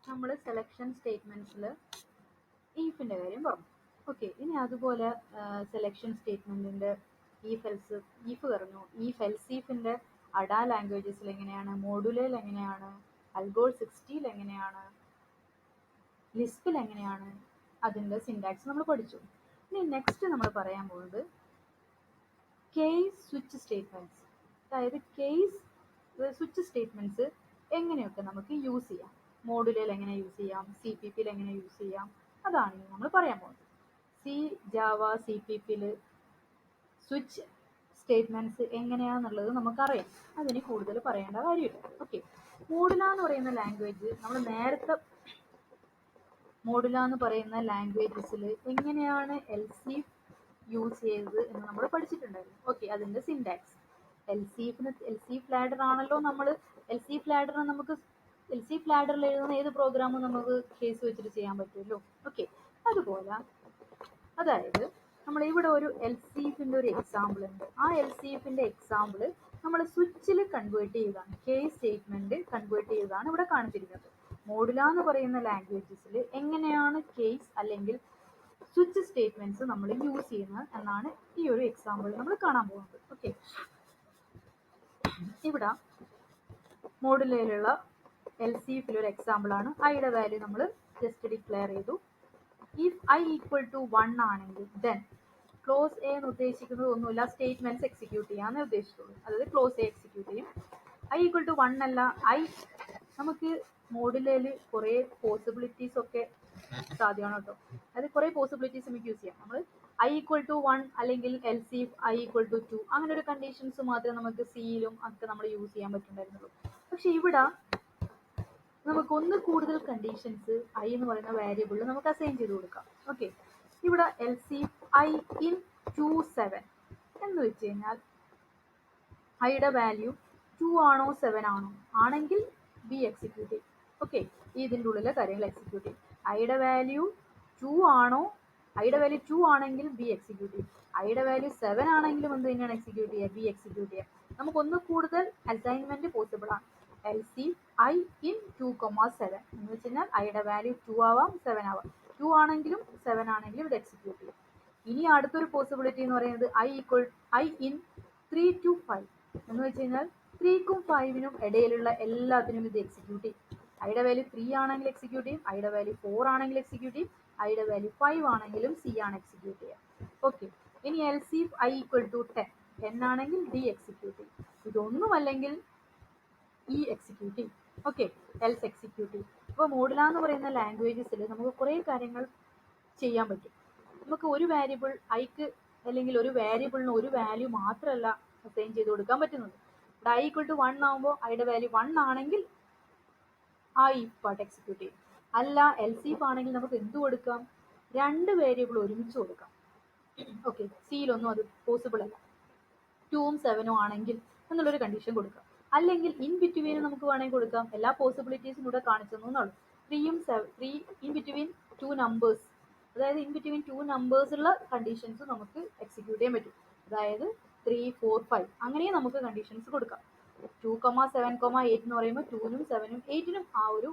നമ്മൾ സെലക്ഷൻ സ്റ്റേറ്റ്മെന്റ്സിൽ ഈഫിന്റെ കാര്യം പറഞ്ഞു. ഓക്കെ, ഇനി അതുപോലെ സെലക്ഷൻ സ്റ്റേറ്റ്മെന്റിന്റെ ഈഫ് പറഞ്ഞു. എൽസ് ഈഫിന്റെ അഡാ ലാംഗ്വേജസിൽ എങ്ങനെയാണ്, മോഡുലയിൽ എങ്ങനെയാണ്, അൽഗോൾ 60 എങ്ങനെയാണ്, ലിസ്പിൽ എങ്ങനെയാണ്, അതിന്റെ സിൻടാക്സ് നമ്മൾ പഠിച്ചു. ഇനി നെക്സ്റ്റ് നമ്മൾ പറയാൻ പോകുന്നത് കേസ് സ്വിച്ച് സ്റ്റേറ്റ്മെന്റ്സ്. അതായത് കേസ് സ്വിച്ച് സ്റ്റേറ്റ്മെന്റ്സ് എങ്ങനെയൊക്കെ നമുക്ക് യൂസ് ചെയ്യാം, മോഡുലയിൽ എങ്ങനെ യൂസ് ചെയ്യാം, CPP എങ്ങനെ യൂസ് ചെയ്യാം, അതാണ് നമ്മൾ പറയാൻ പോകുന്നത്. ജാവ CPP സ്വിച്ച് സ്റ്റേറ്റ്മെന്റ്സ് എങ്ങനെയാണെന്നുള്ളത് നമുക്കറിയാം, അതിന് കൂടുതൽ പറയേണ്ട കാര്യമില്ല. ഓക്കെ, മോഡുല എന്ന് പറയുന്ന ലാംഗ്വേജ് നമ്മൾ നേരത്തെ മോഡുല എന്ന് പറയുന്ന ലാംഗ്വേജസിൽ എങ്ങനെയാണ് എൽസി യൂസ് ചെയ്തത് എന്ന് നമ്മൾ പഠിച്ചിട്ടുണ്ടായിരുന്നു. ഓക്കെ, അതിന്റെ സിൻടാക്സ് എൽസി ലാഡർ ആണല്ലോ. നമ്മൾ എൽസി ലാഡറിൽ എഴുതുന്ന ഏത് പ്രോഗ്രാമും നമുക്ക് കേസ് വെച്ചിട്ട് ചെയ്യാൻ പറ്റുമല്ലോ. ഓക്കെ, അതുപോലെ അതായത് നമ്മൾ ഇവിടെ ഒരു എൽസിഎഫിന്റെ ഒരു എക്സാമ്പിൾ ഉണ്ട്. ആ എൽസിഎഫിന്റെ എക്സാമ്പിൾ നമ്മൾ സ്വിച്ചിൽ കൺവേർട്ട് ചെയ്താണ്, കേസ് സ്റ്റേറ്റ്മെന്റ് കൺവേർട്ട് ചെയ്താണ് ഇവിടെ കാണിച്ചിരിക്കുന്നത്. മോഡുല എന്ന് പറയുന്ന ലാംഗ്വേജസിൽ എങ്ങനെയാണ് കേസ് അല്ലെങ്കിൽ സ്വിച്ച് സ്റ്റേറ്റ്മെന്റ്സ് നമ്മൾ യൂസ് ചെയ്യുന്നത് എന്നാണ് ഈ ഒരു എക്സാമ്പിൾ നമ്മൾ കാണാൻ പോകുന്നത്. ഓക്കെ, ഇവിടെ മോഡുലയിലുള്ള എൽസിഎഫിൽ ഒരു എക്സാമ്പിൾ ആണ്. ഐയുടെ വാല്യൂ നമ്മൾ ജസ്റ്റ് ഡിക്ലെയർ ചെയ്തു. ഇഫ് I ഈക്വൽ ടു 1 ആണെങ്കിൽ ദെൻ ക്ലോസ് എ എന്ന് ഉദ്ദേശിക്കുന്നത് ഒന്നുമില്ല, സ്റ്റേറ്റ്മെന്റ്സ് എക്സിക്യൂട്ട് ചെയ്യാന്ന് ഉദ്ദേശിച്ചുള്ളൂ. അതായത് ക്ലോസ് എ എക്സിക്യൂട്ട് ചെയ്യും. I ഈക്വൽ ടു 1 അല്ല, നമുക്ക് മോഡുലയിൽ കുറേ പോസിബിലിറ്റീസ് ഒക്കെ സാധ്യമാണ് കേട്ടോ. അതായത് കുറേ പോസിബിലിറ്റീസ് നമുക്ക് യൂസ് ചെയ്യാം. നമ്മൾ I ഈക്വൽ ടു 1 അല്ലെങ്കിൽ എൽസിഎഫ് I ഈക്വൽ ടു 2 അങ്ങനെ ഒരു കണ്ടീഷൻസ് മാത്രമേ നമുക്ക് സിയിലും ഒക്കെ നമ്മൾ യൂസ് ചെയ്യാൻ പറ്റുന്നുണ്ടായിരുന്നുള്ളൂ. പക്ഷെ ഇവിടെ നമുക്ക് ഒന്ന് കൂടുതൽ കണ്ടീഷൻസ് I എന്ന് പറയുന്ന വേരിയബിളിൽ നമുക്ക് അസൈൻ ചെയ്ത് കൊടുക്കാം. ഓക്കെ, ഇവിടെ എൽസിഎഫ് I ഇൻ 27 എന്ന് വെച്ച് കഴിഞ്ഞാൽ ഐയുടെ വാല്യൂ 2 ആണോ 7 ആണോ, ആണെങ്കിൽ ബി എക്സിക്യൂട്ട് ചെയ്യും. ഓക്കെ, ഇതിൻ്റെ ഉള്ളിലെ കാര്യങ്ങൾ എക്സിക്യൂട്ട് ചെയ്യും. ഐയുടെ വാല്യൂ 2 ആണെങ്കിൽ ബി എക്സിക്യൂട്ട് ചെയ്യും. ഐയുടെ വാല്യൂ 7 ആണെങ്കിലും എന്ത് തന്നെയാണ് എക്സിക്യൂട്ട് ചെയ്യുക, ബി എക്സിക്യൂട്ട് ചെയ്യുക. നമുക്കൊന്ന് കൂടുതൽ അസൈൻമെന്റ് പോസിബിൾ ആണ്. എൽസിഎഫ് I ഇൻ 2,7 എന്ന് വെച്ച് കഴിഞ്ഞാൽ ഐയുടെ വാല്യൂ 2 ആവാം 7 ആവാം. 2 ആണെങ്കിലും 7 ആണെങ്കിലും ഇത് എക്സിക്യൂട്ട് ചെയ്യും. ഇനി അടുത്തൊരു പോസിബിലിറ്റി എന്ന് പറയുന്നത് I ഇൻ 3 to 5 എന്ന് വെച്ച് കഴിഞ്ഞാൽ 3ക്കും 5നും ഇടയിലുള്ള എല്ലാത്തിനും ഇത് എക്സിക്യൂട്ട് ചെയ്യും. ഐയുടെ വാല്യൂ 3 ആണെങ്കിൽ എക്സിക്യൂട്ട് ചെയ്യും, ഐയുടെ വാല്യൂ 4 ആണെങ്കിൽ എക്സിക്യൂട്ട് ചെയ്യും, ഐയുടെ വാല്യൂ 5 ആണെങ്കിലും സി ആണ് എക്സിക്യൂട്ട് ചെയ്യുക. ഓക്കെ, ഇനി എൽസിഎഫ് I ഈക്വൽ ടു 10 ആണെങ്കിൽ ഡി എക്സിക്യൂട്ട് ചെയ്യും. ഇതൊന്നുമല്ലെങ്കിൽ ഇ എക്സിക്യൂട്ട് ചെയ്യും. ഓക്കെ, എൽസ് എക്സിക്യൂട്ട് ചെയ്യും. അപ്പോൾ മോഡുല എന്ന് പറയുന്ന ലാംഗ്വേജസിൽ നമുക്ക് കുറേ കാര്യങ്ങൾ ചെയ്യാൻ പറ്റും. നമുക്ക് ഒരു വേരിയബിൾ ഐക്ക് അല്ലെങ്കിൽ ഒരു വേരിയബിളിന് ഒരു വാല്യൂ മാത്രമല്ല അസൈൻ ചെയ്ത് കൊടുക്കാൻ പറ്റുന്നത്. ഇവിടെ I ഈക്വൽ ടു 1 ആകുമ്പോൾ ഐയുടെ വാല്യൂ 1 ആണെങ്കിൽ ആ ഈ പാർട്ട് എക്സിക്യൂട്ട് ചെയ്യും. അല്ല എൽസിഎഫ് ആണെങ്കിൽ നമുക്ക് എന്ത് കൊടുക്കാം, 2 വേരിയബിൾ ഒരുമിച്ച് കൊടുക്കാം. ഓക്കെ, സിയിലൊന്നും അത് പോസിബിൾ അല്ല. 2ഉം 7ഉം ആണെങ്കിൽ എന്നുള്ളൊരു കണ്ടീഷൻ കൊടുക്കാം. അല്ലെങ്കിൽ ഇൻ ബിറ്റ്വീൻ നമുക്ക് വേണമെങ്കിൽ കൊടുക്കാം. എല്ലാ പോസിബിലിറ്റീസും ഇവിടെ കാണിച്ചു എന്നുള്ളൂ. 3 ഇൻ ബിറ്റ്വീൻ 2 നമ്പേഴ്സ്, അതായത് ഇൻ ബിറ്റ്വീൻ 2 നമ്പേഴ്സുള്ള കണ്ടീഷൻസ് നമുക്ക് എക്സിക്യൂട്ട് ചെയ്യാൻ പറ്റും. അതായത് 3, 4, 5 അങ്ങനെ നമുക്ക് കണ്ടീഷൻസ് കൊടുക്കാം. 2, 7, 8 എന്ന് പറയുമ്പോൾ 2നും 7നും 8നും ആ ഒരു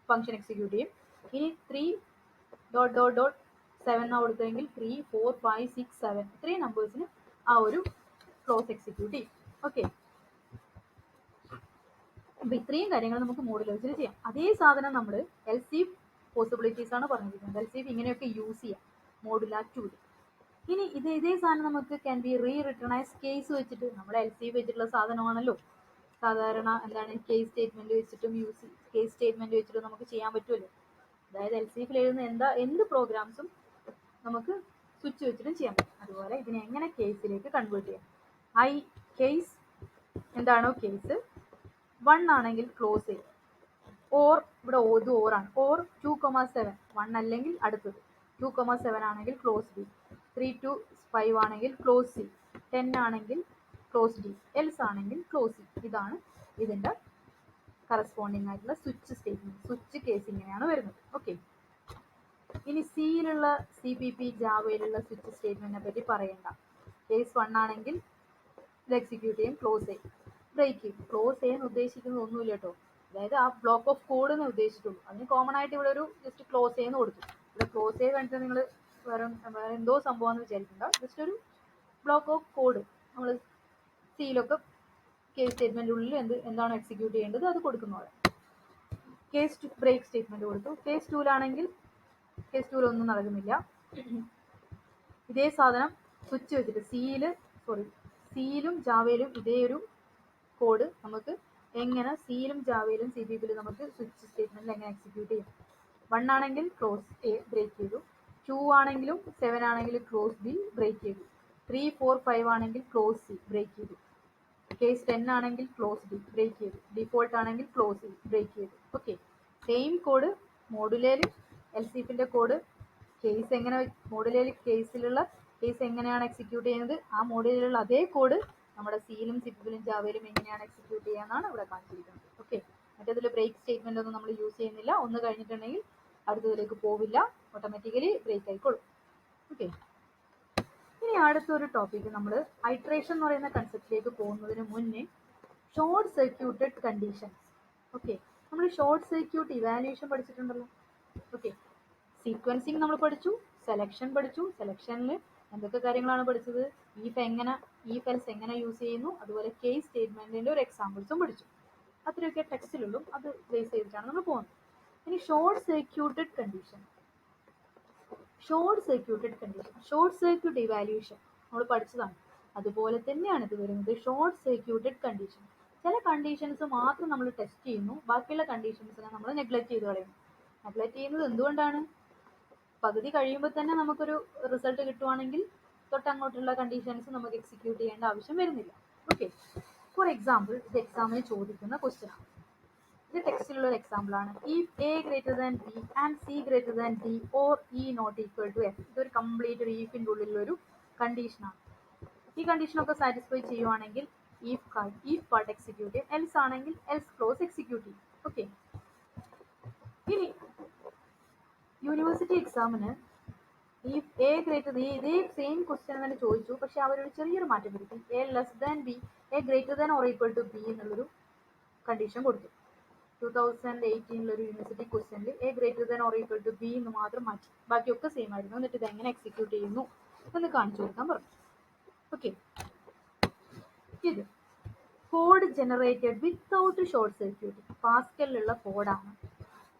ഫംഗ്ഷൻ എക്സിക്യൂട്ട് ചെയ്യും. ഇനി 3.7 കൊടുത്തെങ്കിൽ 3, 4, 5, 6, 7 ഇത്രയും നമ്പേഴ്സിന് ആ ഒരു ക്ലോസ് എക്സിക്യൂട്ട് ചെയ്യും. ഓക്കെ, അപ്പൊ ഇത്രയും കാര്യങ്ങൾ നമുക്ക് മോഡുലേഴ്സിൽ ചെയ്യാം. അതേ സാധനം നമ്മൾ എൽസിഎഫ് പോസിബിലിറ്റീസ് ആണ് പറഞ്ഞിരിക്കുന്നത്. എൽസിഎഫ് ഇങ്ങനെയൊക്കെ യൂസ് ചെയ്യാം മോഡുല 2. ഇനി ഇതേ സാധനം നമുക്ക് can be written as case വെച്ചിട്ട്, നമ്മൾ എൽസിഎഫ് വെച്ചിട്ടുള്ള സാധനമാണല്ലോ. സാധാരണ എന്താണ് കേസ് സ്റ്റേറ്റ്മെന്റ് വെച്ചിട്ടും കേസ് സ്റ്റേറ്റ്മെന്റ് വെച്ചിട്ടും നമുക്ക് ചെയ്യാൻ പറ്റുമല്ലോ. അതായത് എൽസിഎഫിൽ എഴുതുന്ന എന്ത് പ്രോഗ്രാംസും നമുക്ക് സ്വിച്ച് വെച്ചിട്ടും ചെയ്യാൻ പറ്റും. അതുപോലെ ഇതിനെ എങ്ങനെ കേസിലേക്ക് കൺവേർട്ട് ചെയ്യാം. കേസ് എന്താണോ കേസ് 1 ആണെങ്കിൽ ക്ലോസ് ചെയ്യും. ഓർ ഇവിടെ ഇത് ഓറാണ്. ഓർ 2,7 1 അല്ലെങ്കിൽ അടുത്തത് 2,7 ആണെങ്കിൽ ക്ലോസ് ഡി, 3 to 5 ആണെങ്കിൽ ക്ലോസ് സി, 10 ആണെങ്കിൽ ക്ലോസ് ഡി, എൽസ് ആണെങ്കിൽ ക്ലോസ് സി. ഇതാണ് ഇതിന്റെ കറസ്പോണ്ടിങ് ആയിട്ടുള്ള സ്വിച്ച് സ്റ്റേറ്റ്മെന്റ്. സ്വിച്ച് കേസ് ഇങ്ങനെയാണ് വരുന്നത്. ഓക്കെ, ഇനി സിയിലുള്ള CPP ജാവയിലുള്ള സ്വിച്ച് സ്റ്റേറ്റ്മെന്റിനെ പറ്റി പറയണ്ട. കേസ് 1 ആണെങ്കിൽ ഇത് എക്സിക്യൂട്ട് ചെയ്യും, ക്ലോസ് ചെയ്യും, ബ്രേക്ക് ചെയ്യും. ക്ലോസ് ചെയ്യാൻ ഉദ്ദേശിക്കുന്നത് ഒന്നുമില്ല കേട്ടോ. അതായത് ആ ബ്ലോക്ക് ഓഫ് കോഡ് എന്ന് ഉദ്ദേശിച്ചിട്ടുള്ളൂ. അതിന് കോമൺ ആയിട്ട് ഇവിടെ ഒരു ജസ്റ്റ് ക്ലോസ് ചെയ്യുന്ന കൊടുത്തു. ഇവിടെ ക്ലോസ് ചെയ്ത് കണ്ടിട്ട് നിങ്ങൾ വേറെ എന്തോ സംഭവമാണെന്ന് വിചാരിക്കണ്ട. ജസ്റ്റ് ഒരു ബ്ലോക്ക് ഓഫ് കോഡ് നമ്മൾ സിയിലൊക്കെ കേസ് സ്റ്റേറ്റ്മെന്റ് ഉള്ളിൽ എന്താണ് എക്സിക്യൂട്ട് ചെയ്യേണ്ടത് അത് കൊടുക്കുന്നതാണ്. കേസ് 2 ബ്രേക്ക് സ്റ്റേറ്റ്മെന്റ് കൊടുത്തു. കേസ് 2ലാണെങ്കിൽ കേസ് 2 നടക്കുന്നില്ല. ഇതേ സാധനം സ്വിച്ച് വെച്ചിട്ട് സിയിലും ജാവയിലും ഇതേ ഒരു കോഡ് നമുക്ക് എങ്ങനെ സിയിലും ജാവയിലും CPP നമുക്ക് സ്വിച്ച് സ്റ്റേറ്റ്മെന്റിൽ എങ്ങനെ എക്സിക്യൂട്ട് ചെയ്യും. 1 ആണെങ്കിൽ ക്ലോസ് എ ബ്രേക്ക് ചെയ്തു, 2 ആണെങ്കിലും 7 ആണെങ്കിലും ക്ലോസ് ബി ബ്രേക്ക് ചെയ്തു, 3, 4, 5 ആണെങ്കിൽ ക്ലോസ് സി ബ്രേക്ക് ചെയ്തു, കേസ് 10 ആണെങ്കിൽ ക്ലോസ് ഡി ബ്രേക്ക് ചെയ്തു, ഡിഫോൾട്ട് ആണെങ്കിൽ ക്ലോസ് ഇ ബ്രേക്ക് ചെയ്തു. ഓക്കെ, സെയിം കോഡ് മോഡുലേല് എൽസിഫിന്റെ കോഡ് കേസ് എങ്ങനെ മോഡുലേല് കേസ് എങ്ങനെയാണ് എക്സിക്യൂട്ട് ചെയ്യുന്നത് ആ മോഡുലിലുള്ള അതേ കോഡ് നമ്മുടെ സിയിലും സിപ്പിലും ജാവയിലും എങ്ങനെയാണ് എക്സിക്യൂട്ട് ചെയ്യാന്നാണ് ഇവിടെ കാണിച്ചിരിക്കുന്നത്. ഓക്കെ, മറ്റേതിൽ ബ്രേക്ക് സ്റ്റേറ്റ്മെന്റ് ഒന്നും നമ്മൾ യൂസ് ചെയ്യുന്നില്ല. ഒന്ന് കഴിഞ്ഞിട്ടുണ്ടെങ്കിൽ അടുത്തതിലേക്ക് പോവില്ല, ഓട്ടോമാറ്റിക്കലി ബ്രേക്ക് ആയിക്കോളും. ഓക്കെ, ഇനി അടുത്തൊരു ടോപ്പിക് നമ്മൾ ഐട്രേഷൻ എന്ന് പറയുന്ന കൺസെപ്റ്റിലേക്ക് പോകുന്നതിന് മുന്നേ ഷോർട്ട് സർക്യൂട്ടഡ് കണ്ടീഷൻസ്. ഓക്കെ, നമ്മൾ ഷോർട്ട് സർക്യൂട്ട് ഇവാലുവേഷൻ പഠിച്ചിട്ടുണ്ടല്ലോ. ഓക്കെ, സീക്വൻസിങ് നമ്മൾ പഠിച്ചു, സെലക്ഷൻ പഠിച്ചു. സെലക്ഷനിൽ എന്തൊക്കെ കാര്യങ്ങളാണ് പഠിച്ചത്? ഈഫ് എൽസ് എങ്ങനെ യൂസ് ചെയ്യുന്നു, അതുപോലെ കേസ് സ്റ്റേറ്റ്മെന്റിന്റെ ഒരു എക്സാമ്പിൾസും പഠിച്ചു. അത്രയൊക്കെ ടെക്സ്റ്റിലുള്ളൂ, അത് ബേസ് ചെയ്തിട്ടാണ് നമ്മൾ പോകുന്നത്. ഇനി short circuited condition, short circuit evaluation നമ്മൾ പഠിച്ചതാണ്. അതുപോലെ തന്നെയാണ് ഇത് വരുന്നത്. ഷോർട്ട് സർക്യൂട്ടഡ് കണ്ടീഷൻ, ചില കണ്ടീഷൻസ് മാത്രം നമ്മൾ ടെസ്റ്റ് ചെയ്യുന്നു, ബാക്കിയുള്ള കണ്ടീഷൻസിനെ നമ്മൾ നെഗ്ലക്ട് ചെയ്ത് കളയുന്നു. നെഗ്ലക്ട് ചെയ്യുന്നത് എന്തുകൊണ്ടാണ്? പകുതി കഴിയുമ്പോൾ തന്നെ നമുക്കൊരു റിസൾട്ട് കിട്ടുവാണെങ്കിൽ തൊട്ടങ്ങോട്ടുള്ള കണ്ടീഷൻസ് നമുക്ക് എക്സിക്യൂട്ട് ചെയ്യേണ്ട ആവശ്യം വരുന്നില്ല. ഓക്കെ, ഫോർ എക്സാമ്പിൾ ഇത് എക്സാമിന് ചോദിക്കുന്ന ക്വസ്റ്റ്യൻ ആണ്. ഇത് ടെക്സ്റ്റിലുള്ള ഒരു എക്സാമ്പിൾ ആണ്. If A greater than B and C greater than D or E not equal to F. ഇതൊരു കംപ്ലീറ്റ് ഒരു ഈഫിൻ്റെ ഉള്ളിലൊരു കണ്ടീഷനാണ്. ഈ കണ്ടീഷനൊക്കെ സാറ്റിസ്ഫൈ ചെയ്യുവാണെങ്കിൽ ഈഫ് പാർട്ട് എക്സിക്യൂട്ട് ചെയ്യും, എൽസ് ആണെങ്കിൽ എൽസ് ക്ലോസ് എക്സിക്യൂട്ട് ചെയ്യും. ഓക്കെ, ഇനി യൂണിവേഴ്സിറ്റി എക്സാമിന് ഈ എ ഗ്രേറ്റർ ഇതേ സെയിം ക്വസ്റ്റ്യൻ തന്നെ ചോദിച്ചു, പക്ഷെ അവരൊരു ചെറിയൊരു മാറ്റം വരുത്തി. A less than B, A greater than or equal to B എന്നുള്ളൊരു കണ്ടീഷൻ കൊടുത്തു. 2018 ഒരു യൂണിവേഴ്സിറ്റി ക്വസ്റ്റ്യനിൽ A greater than or equal to B എന്ന് മാത്രം മാറ്റി, ബാക്കിയൊക്കെ സെയിം ആയിരുന്നു. എന്നിട്ട് ഇത് എങ്ങനെ എക്സിക്യൂട്ട് ചെയ്യുന്നു എന്ന് കാണിച്ചു കൊടുക്കാൻ പറഞ്ഞു. ഓക്കെ, ഇത് code generated without short circuit, പാസ്കലിലുള്ള കോഡാണ്.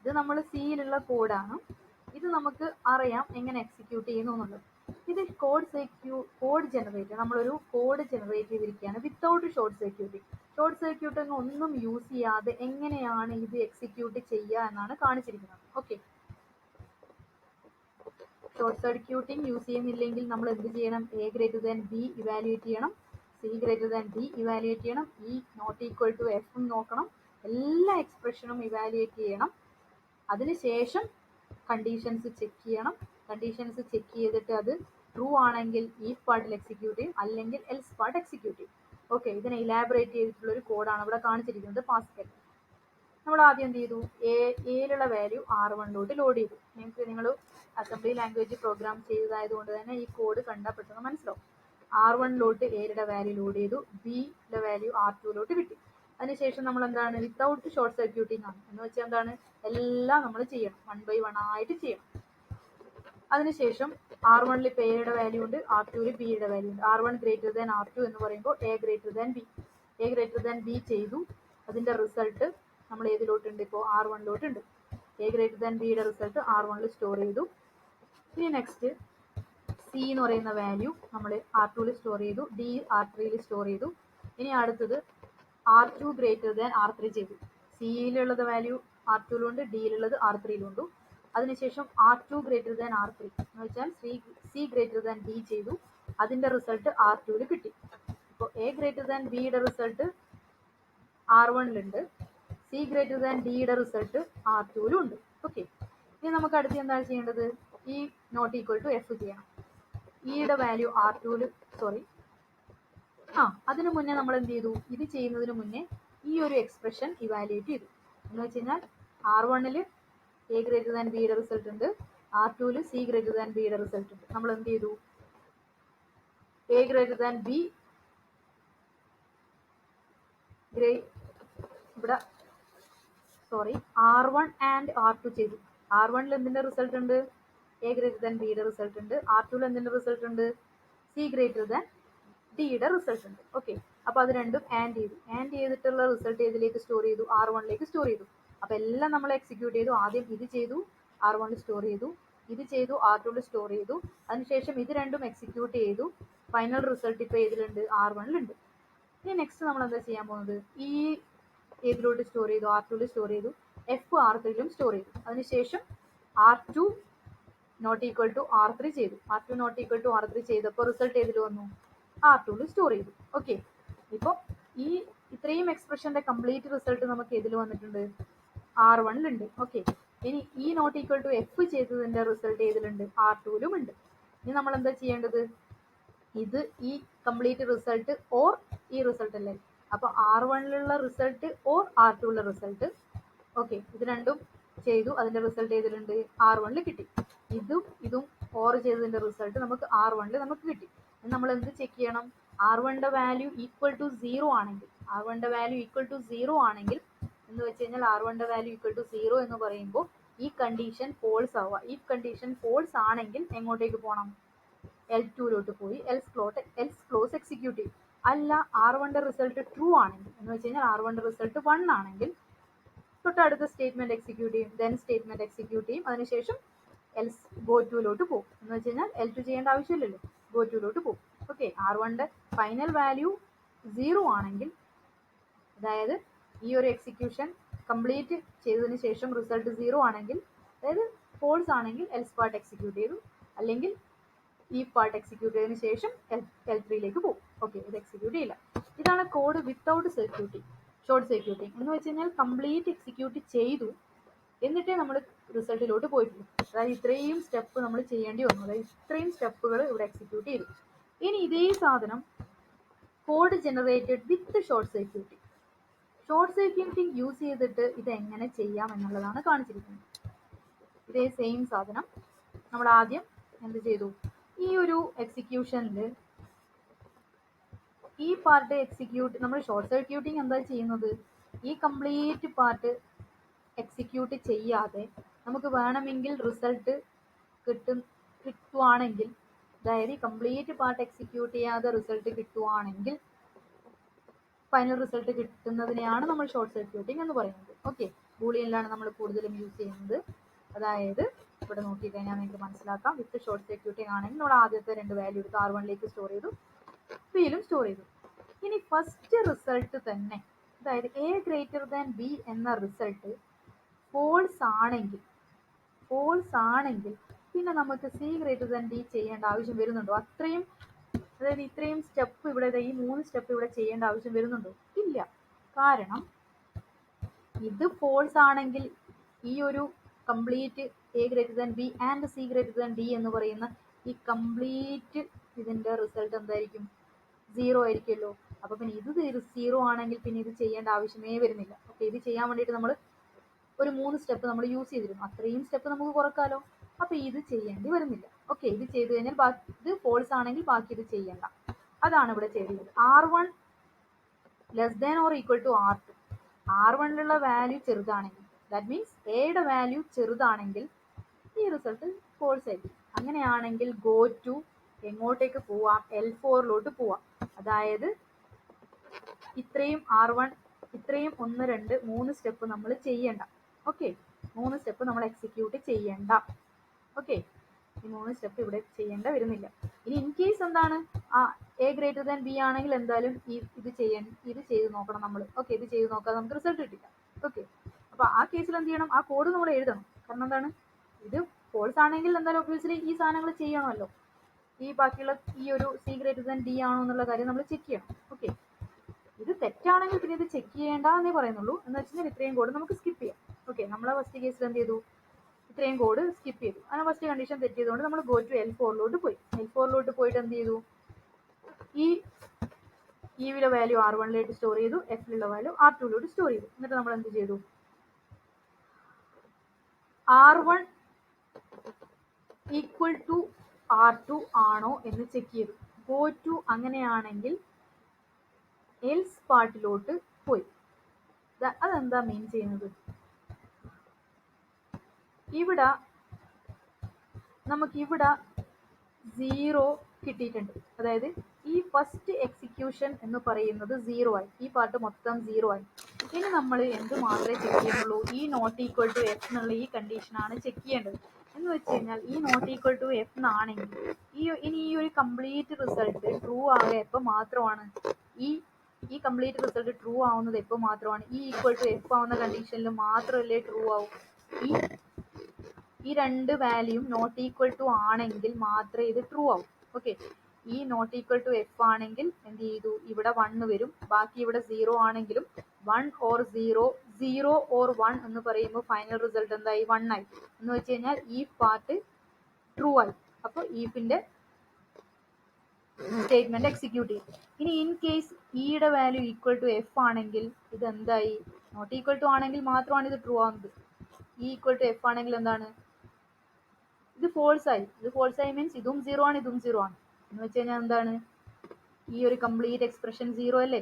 ഇത് നമ്മൾ സിയിലുള്ള കോഡാണ്. ഇത് നമുക്ക് അറിയാം എങ്ങനെ എക്സിക്യൂട്ട് ചെയ്യുന്നു എന്നുള്ളത്. ഇത് കോഡ് ജനറേറ്റ്, നമ്മളൊരു കോഡ് ജനറേറ്റ് ചെയ്തിരിക്കുകയാണ് without short circuiting. Short circuiting ഒന്നും യൂസ് ചെയ്യാതെ എങ്ങനെയാണ് ഇത് എക്സിക്യൂട്ട് ചെയ്യുക എന്നാണ് കാണിച്ചിരിക്കുന്നത്. ഓക്കെ, ഷോർട്ട് സർക്യൂട്ടിങ് യൂസ് ചെയ്യുന്നില്ലെങ്കിൽ നമ്മൾ എന്ത് ചെയ്യണം? A greater than B evaluate ചെയ്യണം, C greater than D evaluate ചെയ്യണം, E not equal to F നോക്കണം, എല്ലാ എക്സ്പ്രഷനും ഇവാലുവേറ്റ് ചെയ്യണം. അതിനുശേഷം കണ്ടീഷൻസ് ചെക്ക് ചെയ്യണം. കണ്ടീഷൻസ് ചെക്ക് ചെയ്തിട്ട് അത് ട്രൂ ആണെങ്കിൽ ഈഫ് പാർട്ടിൽ എക്സിക്യൂട്ട് ചെയ്യും, അല്ലെങ്കിൽ എൽസ് പാർട്ട് എക്സിക്യൂട്ട് ചെയ്യും. ഓക്കെ, ഇതിനെ ഇലാബറേറ്റ് ചെയ്തിട്ടുള്ള ഒരു കോഡാണ് ഇവിടെ കാണിച്ചിരിക്കുന്നത്, പാസ്കൽ. നമ്മൾ ആദ്യം എന്ത് ചെയ്തു? എയിലുള്ള വാല്യൂ R1 ലോഡ് ചെയ്തു. നിങ്ങൾ അസംബ്ലി ലാംഗ്വേജ് പ്രോഗ്രാം ചെയ്തതായതുകൊണ്ട് തന്നെ ഈ കോഡ് കണ്ടാൽ പെട്ടെന്ന് മനസ്സിലാവും. R1 എയുടെ വാല്യൂ ലോഡ് ചെയ്തു, ബിയുടെ വാല്യൂ R2 കിട്ടി. അതിനുശേഷം നമ്മൾ എന്താണ്? വിത്തൗട്ട് ഷോർട്ട് സർക്യൂട്ടിങ് ആണ്. എന്ന് വെച്ചാൽ എന്താണ്? എല്ലാം നമ്മൾ ചെയ്യണം, 1 by 1 ആയിട്ട് ചെയ്യണം. അതിനുശേഷം R1 ഇപ്പോൾ എയുടെ വാല്യൂ ഉണ്ട്, R2 ബിയുടെ വാല്യൂ ഉണ്ട്. R1 ഗ്രേറ്റർ ദാൻ R2 എന്ന് പറയുമ്പോൾ A greater than B. A greater than B ചെയ്തു, അതിൻ്റെ റിസൾട്ട് നമ്മൾ ഏതിലോട്ടുണ്ട്? ഇപ്പോൾ R1 ഉണ്ട്. എ ഗ്രേറ്റർ ദാൻ ബിയുടെ റിസൾട്ട് R1 സ്റ്റോർ ചെയ്തു. ഇനി നെക്സ്റ്റ് സി എന്ന് പറയുന്ന വാല്യൂ നമ്മൾ R2 സ്റ്റോർ ചെയ്തു, ഡി R3 സ്റ്റോർ ചെയ്തു. ഇനി അടുത്തത് R2 ഗ്രേറ്റർ ദാൻ R3 ചെയ്തു. സിയിലുള്ളത് വാല്യൂ R2 ഡിയിലുള്ളത് R3 അതിനുശേഷം R2 ഗ്രേറ്റർ ദാൻ R3 എന്ന് വെച്ചാൽ സി ഗ്രേറ്റർ ദാൻ ഡി ചെയ്തു, അതിൻ്റെ റിസൾട്ട് R2 കിട്ടി. ഇപ്പോൾ എ ഗ്രേറ്റർ ദാൻ ബിയുടെ result R1 C greater than ഡിയുടെ റിസൾട്ട് R2 ഉണ്ട്. ഓക്കെ, ഇനി നമുക്ക് അടുത്ത് എന്താണ് ചെയ്യേണ്ടത്? ഈ നോട്ട് ഈക്വൽ ടു എഫ് ചെയ്യണം. ഇയുടെ വാല്യൂ R2 അതിനു മുന്നേ നമ്മൾ എന്ത് ചെയ്തു? ഇത് ചെയ്യുന്നതിന് മുന്നേ ഈ ഒരു എക്സ്പ്രഷൻ ഇവാലുവേറ്റ് ചെയ്തു. എന്ന് വെച്ച് കഴിഞ്ഞാൽ R1 എ ഗ്രേറ്റർ ദാൻ ബിയുടെ റിസൾട്ട് ഉണ്ട്, R2 സി ഗ്രേറ്റർ ദാൻ ബിയുടെ റിസൾട്ട് ഉണ്ട്. നമ്മൾ എന്ത് ചെയ്തു? എ ഗ്രേറ്റർ ദാൻ ബി ഇവിടെ സോറി R1 ആൻഡ് R2 ചെയ്തു. R1ൽ എന്തിന്റെ റിസൾട്ട് ഉണ്ട്? A ഗ്രേറ്റർ ദാൻ ബിയുടെ റിസൾട്ട് ഉണ്ട്. R2ൽ എന്തിന്റെ റിസൾട്ട് ഉണ്ട്? C ഗ്രേറ്റർ ദാൻ ഡിയുടെ റിസൾട്ട് ഉണ്ട്. ഓക്കെ, അപ്പൊ അത് രണ്ടും ആൻഡ് ചെയ്തു. ആൻഡ് ചെയ്തിട്ടുള്ള റിസൾട്ട് ഏതിലേക്ക് സ്റ്റോർ ചെയ്തു? R1ലേക്ക് സ്റ്റോർ ചെയ്തു. അപ്പൊ എല്ലാം നമ്മൾ എക്സിക്യൂട്ട് ചെയ്തു. ആദ്യം ഇത് ചെയ്തു, R1ൽ സ്റ്റോർ ചെയ്തു. ഇത് ചെയ്തു, R2ൽ സ്റ്റോർ ചെയ്തു. അതിനുശേഷം ഇത് രണ്ടും എക്സിക്യൂട്ട് ചെയ്തു. ഫൈനൽ റിസൾട്ട് ഇപ്പൊ ഏതിലുണ്ട്? R1ലുണ്ട്. ഇനി നെക്സ്റ്റ് നമ്മൾ എന്താ ചെയ്യാൻ പോകുന്നത്? ഈ ഏതിലോട്ട് സ്റ്റോർ ചെയ്തു? R2ൽ സ്റ്റോർ ചെയ്തു. F R3ലും സ്റ്റോർ ചെയ്തു. അതിനുശേഷം R2 not equal to R3 ചെയ്തു. R2 not equal to R3 ചെയ്തപ്പോൾ റിസൾട്ട് ഏതിൽ വന്നു? R2ൽ സ്റ്റോർ ചെയ്തു. ഓക്കെ, ഇപ്പോൾ ഈ ഇത്രയും എക്സ്പ്രഷന്റെ കംപ്ലീറ്റ് റിസൾട്ട് നമുക്ക് ഏതിൽ വന്നിട്ടുണ്ട്? R1ലുണ്ട്. ഓക്കെ, ഇനി ഈ നോട്ട് ഈക്വൽ ടു F ചെയ്തതിന്റെ റിസൾട്ട് ഏതിലുണ്ട്? R2ലും ഉണ്ട്. ഇനി നമ്മൾ എന്താ ചെയ്യേണ്ടത്? ഇത് ഈ കംപ്ലീറ്റ് റിസൾട്ട് ഓർ ഈ റിസൾട്ട് അല്ലേ? അപ്പൊ R1ലുള്ള റിസൾട്ട് ഓർ R2ലുള്ള റിസൾട്ട്. ഓക്കെ, ഇത് രണ്ടും ചെയ്തു, അതിന്റെ റിസൾട്ട് ഏതിലുണ്ട്? R1ൽ കിട്ടി. ഇതും ഓർ ചെയ്തതിന്റെ റിസൾട്ട് നമുക്ക് R1ൽ നമുക്ക് കിട്ടി. നമ്മൾ എന്ത് ചെക്ക് ചെയ്യണം? R1ന്റെ വാല്യൂ ഈക്വൽ ടു 0 ആണെങ്കിൽ, R1ന്റെ വാല്യൂ ഈക്വൽ ടു 0 ആണെങ്കിൽ എന്ന് വെച്ച് കഴിഞ്ഞാൽ R1ന്റെ വാല്യൂ ഈക്വൽ ടു 0 എന്ന് പറയുമ്പോൾ ഈ കണ്ടീഷൻ ഫോൾസ് ആവുക. ഈ കണ്ടീഷൻ ഫോൾസ് ആണെങ്കിൽ എങ്ങോട്ടേക്ക് പോകണം? L2ലോട്ട് പോയി എൽസ് ക്ലോസ് എക്സിക്യൂട്ട് ചെയ്യും. അല്ല, R1ന്റെ റിസൾട്ട് ട്രൂ ആണെങ്കിൽ എന്ന് വെച്ച് കഴിഞ്ഞാൽ R1ന്റെ റിസൾട്ട് 1 ആണെങ്കിൽ തൊട്ടടുത്ത സ്റ്റേറ്റ്മെന്റ് എക്സിക്യൂട്ട് ചെയ്യും, ദെൻ സ്റ്റേറ്റ്മെന്റ് എക്സിക്യൂട്ട് ചെയ്യും. അതിനുശേഷം എൽസ് ഗോ ടൂലോട്ട് പോകും. എന്ന് വെച്ച് കഴിഞ്ഞാൽ L2 ചെയ്യേണ്ട ആവശ്യമില്ലല്ലോ, ഗോ ടൂലോട്ട് പോകും. ഓക്കെ, R1ന്റെ ഫൈനൽ വാല്യൂ 0 ആണെങ്കിൽ, അതായത് ഈ ഒരു എക്സിക്യൂഷൻ കംപ്ലീറ്റ് ചെയ്തതിന് ശേഷം റിസൾട്ട് 0 ആണെങ്കിൽ, അതായത് ഫോൾസ് ആണെങ്കിൽ എൽസ് പാർട്ട് എക്സിക്യൂട്ട് ചെയ്തു, അല്ലെങ്കിൽ ഈ പാർട്ട് എക്സിക്യൂട്ട് ചെയ്തതിന് ശേഷം L3ലേക്ക് പോകും. ഓക്കെ, ഇത് എക്സിക്യൂട്ട് ചെയ്യില്ല. ഇതാണ് കോഡ് വിത്തൗട്ട് ഷോർട്ട് സർക്യൂട്ടിങ്. എന്ന് വെച്ച് കഴിഞ്ഞാൽ കംപ്ലീറ്റ് എക്സിക്യൂട്ട് ചെയ്തു, എന്നിട്ടേ നമ്മൾ റിസൾട്ടിലോട്ട് പോയിട്ടുള്ളൂ. അതായത് ഇത്രയും സ്റ്റെപ്പ് നമ്മൾ ചെയ്യേണ്ടി വന്നു. അതായത് ഇത്രയും സ്റ്റെപ്പുകൾ ഇവിടെ എക്സിക്യൂട്ട് ചെയ്തു. ഇനി ഇതേ സാധനം code generated with short circuiting. Short circuiting use ചെയ്തിട്ട് ഇത് എങ്ങനെ ചെയ്യാം എന്നുള്ളതാണ് കാണിച്ചിരിക്കുന്നത്. ഇതേ സെയിം സാധനം നമ്മൾ ആദ്യം എന്ത് ചെയ്തു? ഈ ഒരു എക്സിക്യൂഷനിൽ ഈ പാർട്ട് എക്സിക്യൂട്ട്, നമ്മൾ ഷോർട്ട് സർക്യൂട്ടിങ് എന്താ ചെയ്യുന്നത്? ഈ കംപ്ലീറ്റ് പാർട്ട് എക്സിക്യൂട്ട് ചെയ്യാതെ നമുക്ക് വേണമെങ്കിൽ റിസൾട്ട് കിട്ടുവാണെങ്കിൽ, അതായത് ഈ കംപ്ലീറ്റ് പാർട്ട് എക്സിക്യൂട്ട് ചെയ്യാതെ റിസൾട്ട് കിട്ടുവാണെങ്കിൽ, ഫൈനൽ റിസൾട്ട് കിട്ടുന്നതിനെയാണ് നമ്മൾ ഷോർട്ട് സർക്യൂട്ടിങ് എന്ന് പറയുന്നത്. ഓക്കെ, ബൂളിയനിലാണ് നമ്മൾ കൂടുതലും യൂസ് ചെയ്യുന്നത്. അതായത് ഇവിടെ നോക്കിക്കഴിഞ്ഞാൽ നിങ്ങൾക്ക് മനസ്സിലാക്കാം. വിത്ത് ഷോർട്ട് സർക്യൂട്ടിങ് ആണെങ്കിൽ നമ്മൾ ആദ്യത്തെ രണ്ട് വാല്യൂ എടുത്ത് R1ലേക്ക് സ്റ്റോർ ചെയ്തു, ബിയിലും സ്റ്റോർ ചെയ്തു. ഇനി ഫസ്റ്റ് റിസൾട്ട് തന്നെ, അതായത് A ഗ്രേറ്റർ ദാൻ B എന്ന റിസൾട്ട് ഫോൾസ് ആണെങ്കിൽ പിന്നെ നമുക്ക് C ഗ്രേറ്റർ ദാൻ D ചെയ്യേണ്ട ആവശ്യം വരുന്നുണ്ടോ? അതായത് ഇത്രയും സ്റ്റെപ്പ് ഇവിടെ, ഈ 3 സ്റ്റെപ്പ് ഇവിടെ ചെയ്യേണ്ട ആവശ്യം വരുന്നുണ്ടോ? ഇല്ല. കാരണം ഇത് ഫോൾസ് ആണെങ്കിൽ ഈ ഒരു complete A greater than B and C greater than D എന്ന് പറയുന്ന ഈ കംപ്ലീറ്റ് ഇതിന്റെ റിസൾട്ട് എന്തായിരിക്കും? 0 ആയിരിക്കുമല്ലോ. അപ്പൊ പിന്നെ ഇത് 0 ആണെങ്കിൽ പിന്നെ ഇത് ചെയ്യേണ്ട ആവശ്യമേ വരുന്നില്ല. ഓക്കെ, ഇത് ചെയ്യാൻ വേണ്ടിയിട്ട് നമ്മൾ ഒരു 3 സ്റ്റെപ്പ് നമ്മൾ യൂസ് ചെയ്തിരുന്നു. അത്രയും സ്റ്റെപ്പ് നമുക്ക് കുറക്കാലോ. അപ്പൊ ഇത് ചെയ്യേണ്ടി വരുന്നില്ല. ഓക്കെ, ഇത് ചെയ്ത് കഴിഞ്ഞാൽ ഇത് ഫോൾസ് ആണെങ്കിൽ ബാക്കി ഇത് ചെയ്യണ്ട. അതാണ് ഇവിടെ ചെയ്തത്. R1 less than or equal to R2. R1ലുള്ള വാല്യൂ ചെറുതാണെങ്കിൽ, ദാറ്റ് മീൻസ് എയുടെ വാല്യൂ ചെറുതാണെങ്കിൽ ഈ റിസൾട്ട് ഫോൾസ് ആയിരിക്കും. അങ്ങനെയാണെങ്കിൽ ഗോ ടു എങ്ങോട്ടേക്ക് പോവാം? L4ലോട്ട് പോവാം. അതായത് ഇത്രയും R1, ഇത്രയും 1, 2, 3 സ്റ്റെപ്പ് നമ്മൾ ചെയ്യണ്ട. ഓക്കെ, 3 സ്റ്റെപ്പ് നമ്മൾ എക്സിക്യൂട്ട് ചെയ്യണ്ട. ഓക്കെ, ഈ 3 സ്റ്റെപ്പ് ഇവിടെ ചെയ്യേണ്ട വരുന്നില്ല. ഇനി ഇൻ കേസ് എന്താണ്, A ഗ്രേറ്റർ ദാൻ B ആണെങ്കിൽ എന്തായാലും ഇത് ചെയ്ത് നോക്കണം നമ്മൾ. ഓക്കെ, ഇത് ചെയ്ത് നോക്കാതെ നമുക്ക് റിസൾട്ട് കിട്ടില്ല. ഓക്കെ, അപ്പൊ ആ കേസിൽ എന്ത് ചെയ്യണം? ആ കോഡ് നമ്മൾ എഴുതണം. കാരണം എന്താണ്, ഇത് ഫോൾസ് ആണെങ്കിൽ എന്തായാലും ഒബ്വിയസ്ലി ഈ സാധനങ്ങൾ ചെയ്യണമല്ലോ. ഈ ബാക്കിയുള്ള ഈ ഒരു C ഗ്രേറ്റർ ദാൻ D ആണോ എന്നുള്ള കാര്യം നമ്മൾ ചെക്ക് ചെയ്യണം. ഓക്കെ, ഇത് തെറ്റാണെങ്കിൽ പിന്നെ ഇത് ചെക്ക് ചെയ്യേണ്ട എന്നേ പറയുന്നുള്ളൂ. എന്ന് വെച്ചാൽ ഇത്രയും കോഡ് നമുക്ക് സ്കിപ്പ് ചെയ്യാം. ഓക്കെ, നമ്മളെ ഫസ്റ്റ് കേസിൽ എന്ത് ചെയ്തു? ഇത്രയും കോഡ് സ്കിപ്പ് ചെയ്തു. അങ്ങനെ ഫസ്റ്റ് കണ്ടീഷൻ തെറ്റിയതുകൊണ്ട് നമ്മൾ ഗോ ടു L4ലോട്ട് പോയി. L4ലോട്ട് പോയിട്ട് എന്ത് ചെയ്തു? യുടെ വാല്യൂ R1ലേക്ക് സ്റ്റോർ ചെയ്തു, Fലുള്ള വാല്യൂ R2ലോട്ട് സ്റ്റോർ ചെയ്തു. എന്നിട്ട് നമ്മൾ എന്ത് ചെയ്തു? R1 ഈക്വൽ ടു R2 ആണോ എന്ന് ചെക്ക് ചെയ്തു. ഗോ ടു അങ്ങനെയാണെങ്കിൽ എൽസ് പാർട്ടിലോട്ട് പോയി. അതെന്താ മീൻ ചെയ്യുന്നത്? ഇവിടെ നമുക്കിവിടെ 0 കിട്ടിയിട്ടുണ്ട്. അതായത് ഈ ഫസ്റ്റ് എക്സിക്യൂഷൻ എന്ന് പറയുന്നത് 0 ആയി, ഈ പാർട്ട് മൊത്തം 0 ആയി. ഇനി നമ്മൾ എന്ത് മാത്രമേ ചെക്ക് ചെയ്യുന്നുള്ളൂ, ഈ നോട്ട് ഈക്വൽ ടു എഫ് എന്നുള്ള ഈ കണ്ടീഷനാണ് ചെക്ക് ചെയ്യേണ്ടത്. എന്ന് വെച്ച് കഴിഞ്ഞാൽ ഈ നോട്ട് ഈക്വൽ ടു എഫ് എന്നാണെങ്കിൽ ഇനി ഈ ഒരു കംപ്ലീറ്റ് റിസൾട്ട് ട്രൂ ആവുക എപ്പോൾ മാത്രമാണ്, ഈ കംപ്ലീറ്റ് റിസൾട്ട് ട്രൂ ആവുന്നത് എപ്പോൾ മാത്രമാണ് ഈ ഈക്വൽ ടു എഫ് ആവുന്ന കണ്ടീഷനിൽ മാത്രമല്ലേ ട്രൂ ആവും. ഈ രണ്ട് വാല്യൂം നോട്ട് ഈക്വൽ ടു ആണെങ്കിൽ മാത്രമേ ഇത് ട്രൂ ആവും. ഓക്കെ, ഈ നോട്ട് ഈക്വൽ ടു എഫ് ആണെങ്കിൽ എന്ത് ചെയ്തു, ഇവിടെ 1 വരും. ബാക്കി ഇവിടെ 0 ആണെങ്കിലും 1 ഓർ 0, 0 ഓർ 1 എന്ന് പറയുമ്പോൾ ഫൈനൽ റിസൾട്ട് എന്തായി, 1 ആയി. എന്ന് വെച്ച് കഴിഞ്ഞാൽ ഈ പാർട്ട് ട്രൂ ആയി. അപ്പോൾ ഈഫിന്റെ സ്റ്റേറ്റ്മെന്റ് എക്സിക്യൂട്ട് ചെയ്യും. ഇനി ഇൻ കേസ് ഇയുടെ വാല്യൂ ഈക്വൽ ടു എഫ് ആണെങ്കിൽ ഇത് എന്തായി, നോട്ട് ഈക്വൽ ടു ആണെങ്കിൽ മാത്രമാണ് ഇത് ട്രൂ ആവുന്നത്. ഈ ഈക്വൽ ടു എഫ് ആണെങ്കിൽ എന്താണ്, ഇത് ഫോൾസ് ആയി. ഇത് ഫോൾസ് ആയി മീൻസ് ഇതും 0 ആണ്, ഇതും 0 ആണ്. എന്ന് വെച്ച് കഴിഞ്ഞാൽ എന്താണ്, ഈ ഒരു കംപ്ലീറ്റ് എക്സ്പ്രഷൻ 0 അല്ലേ.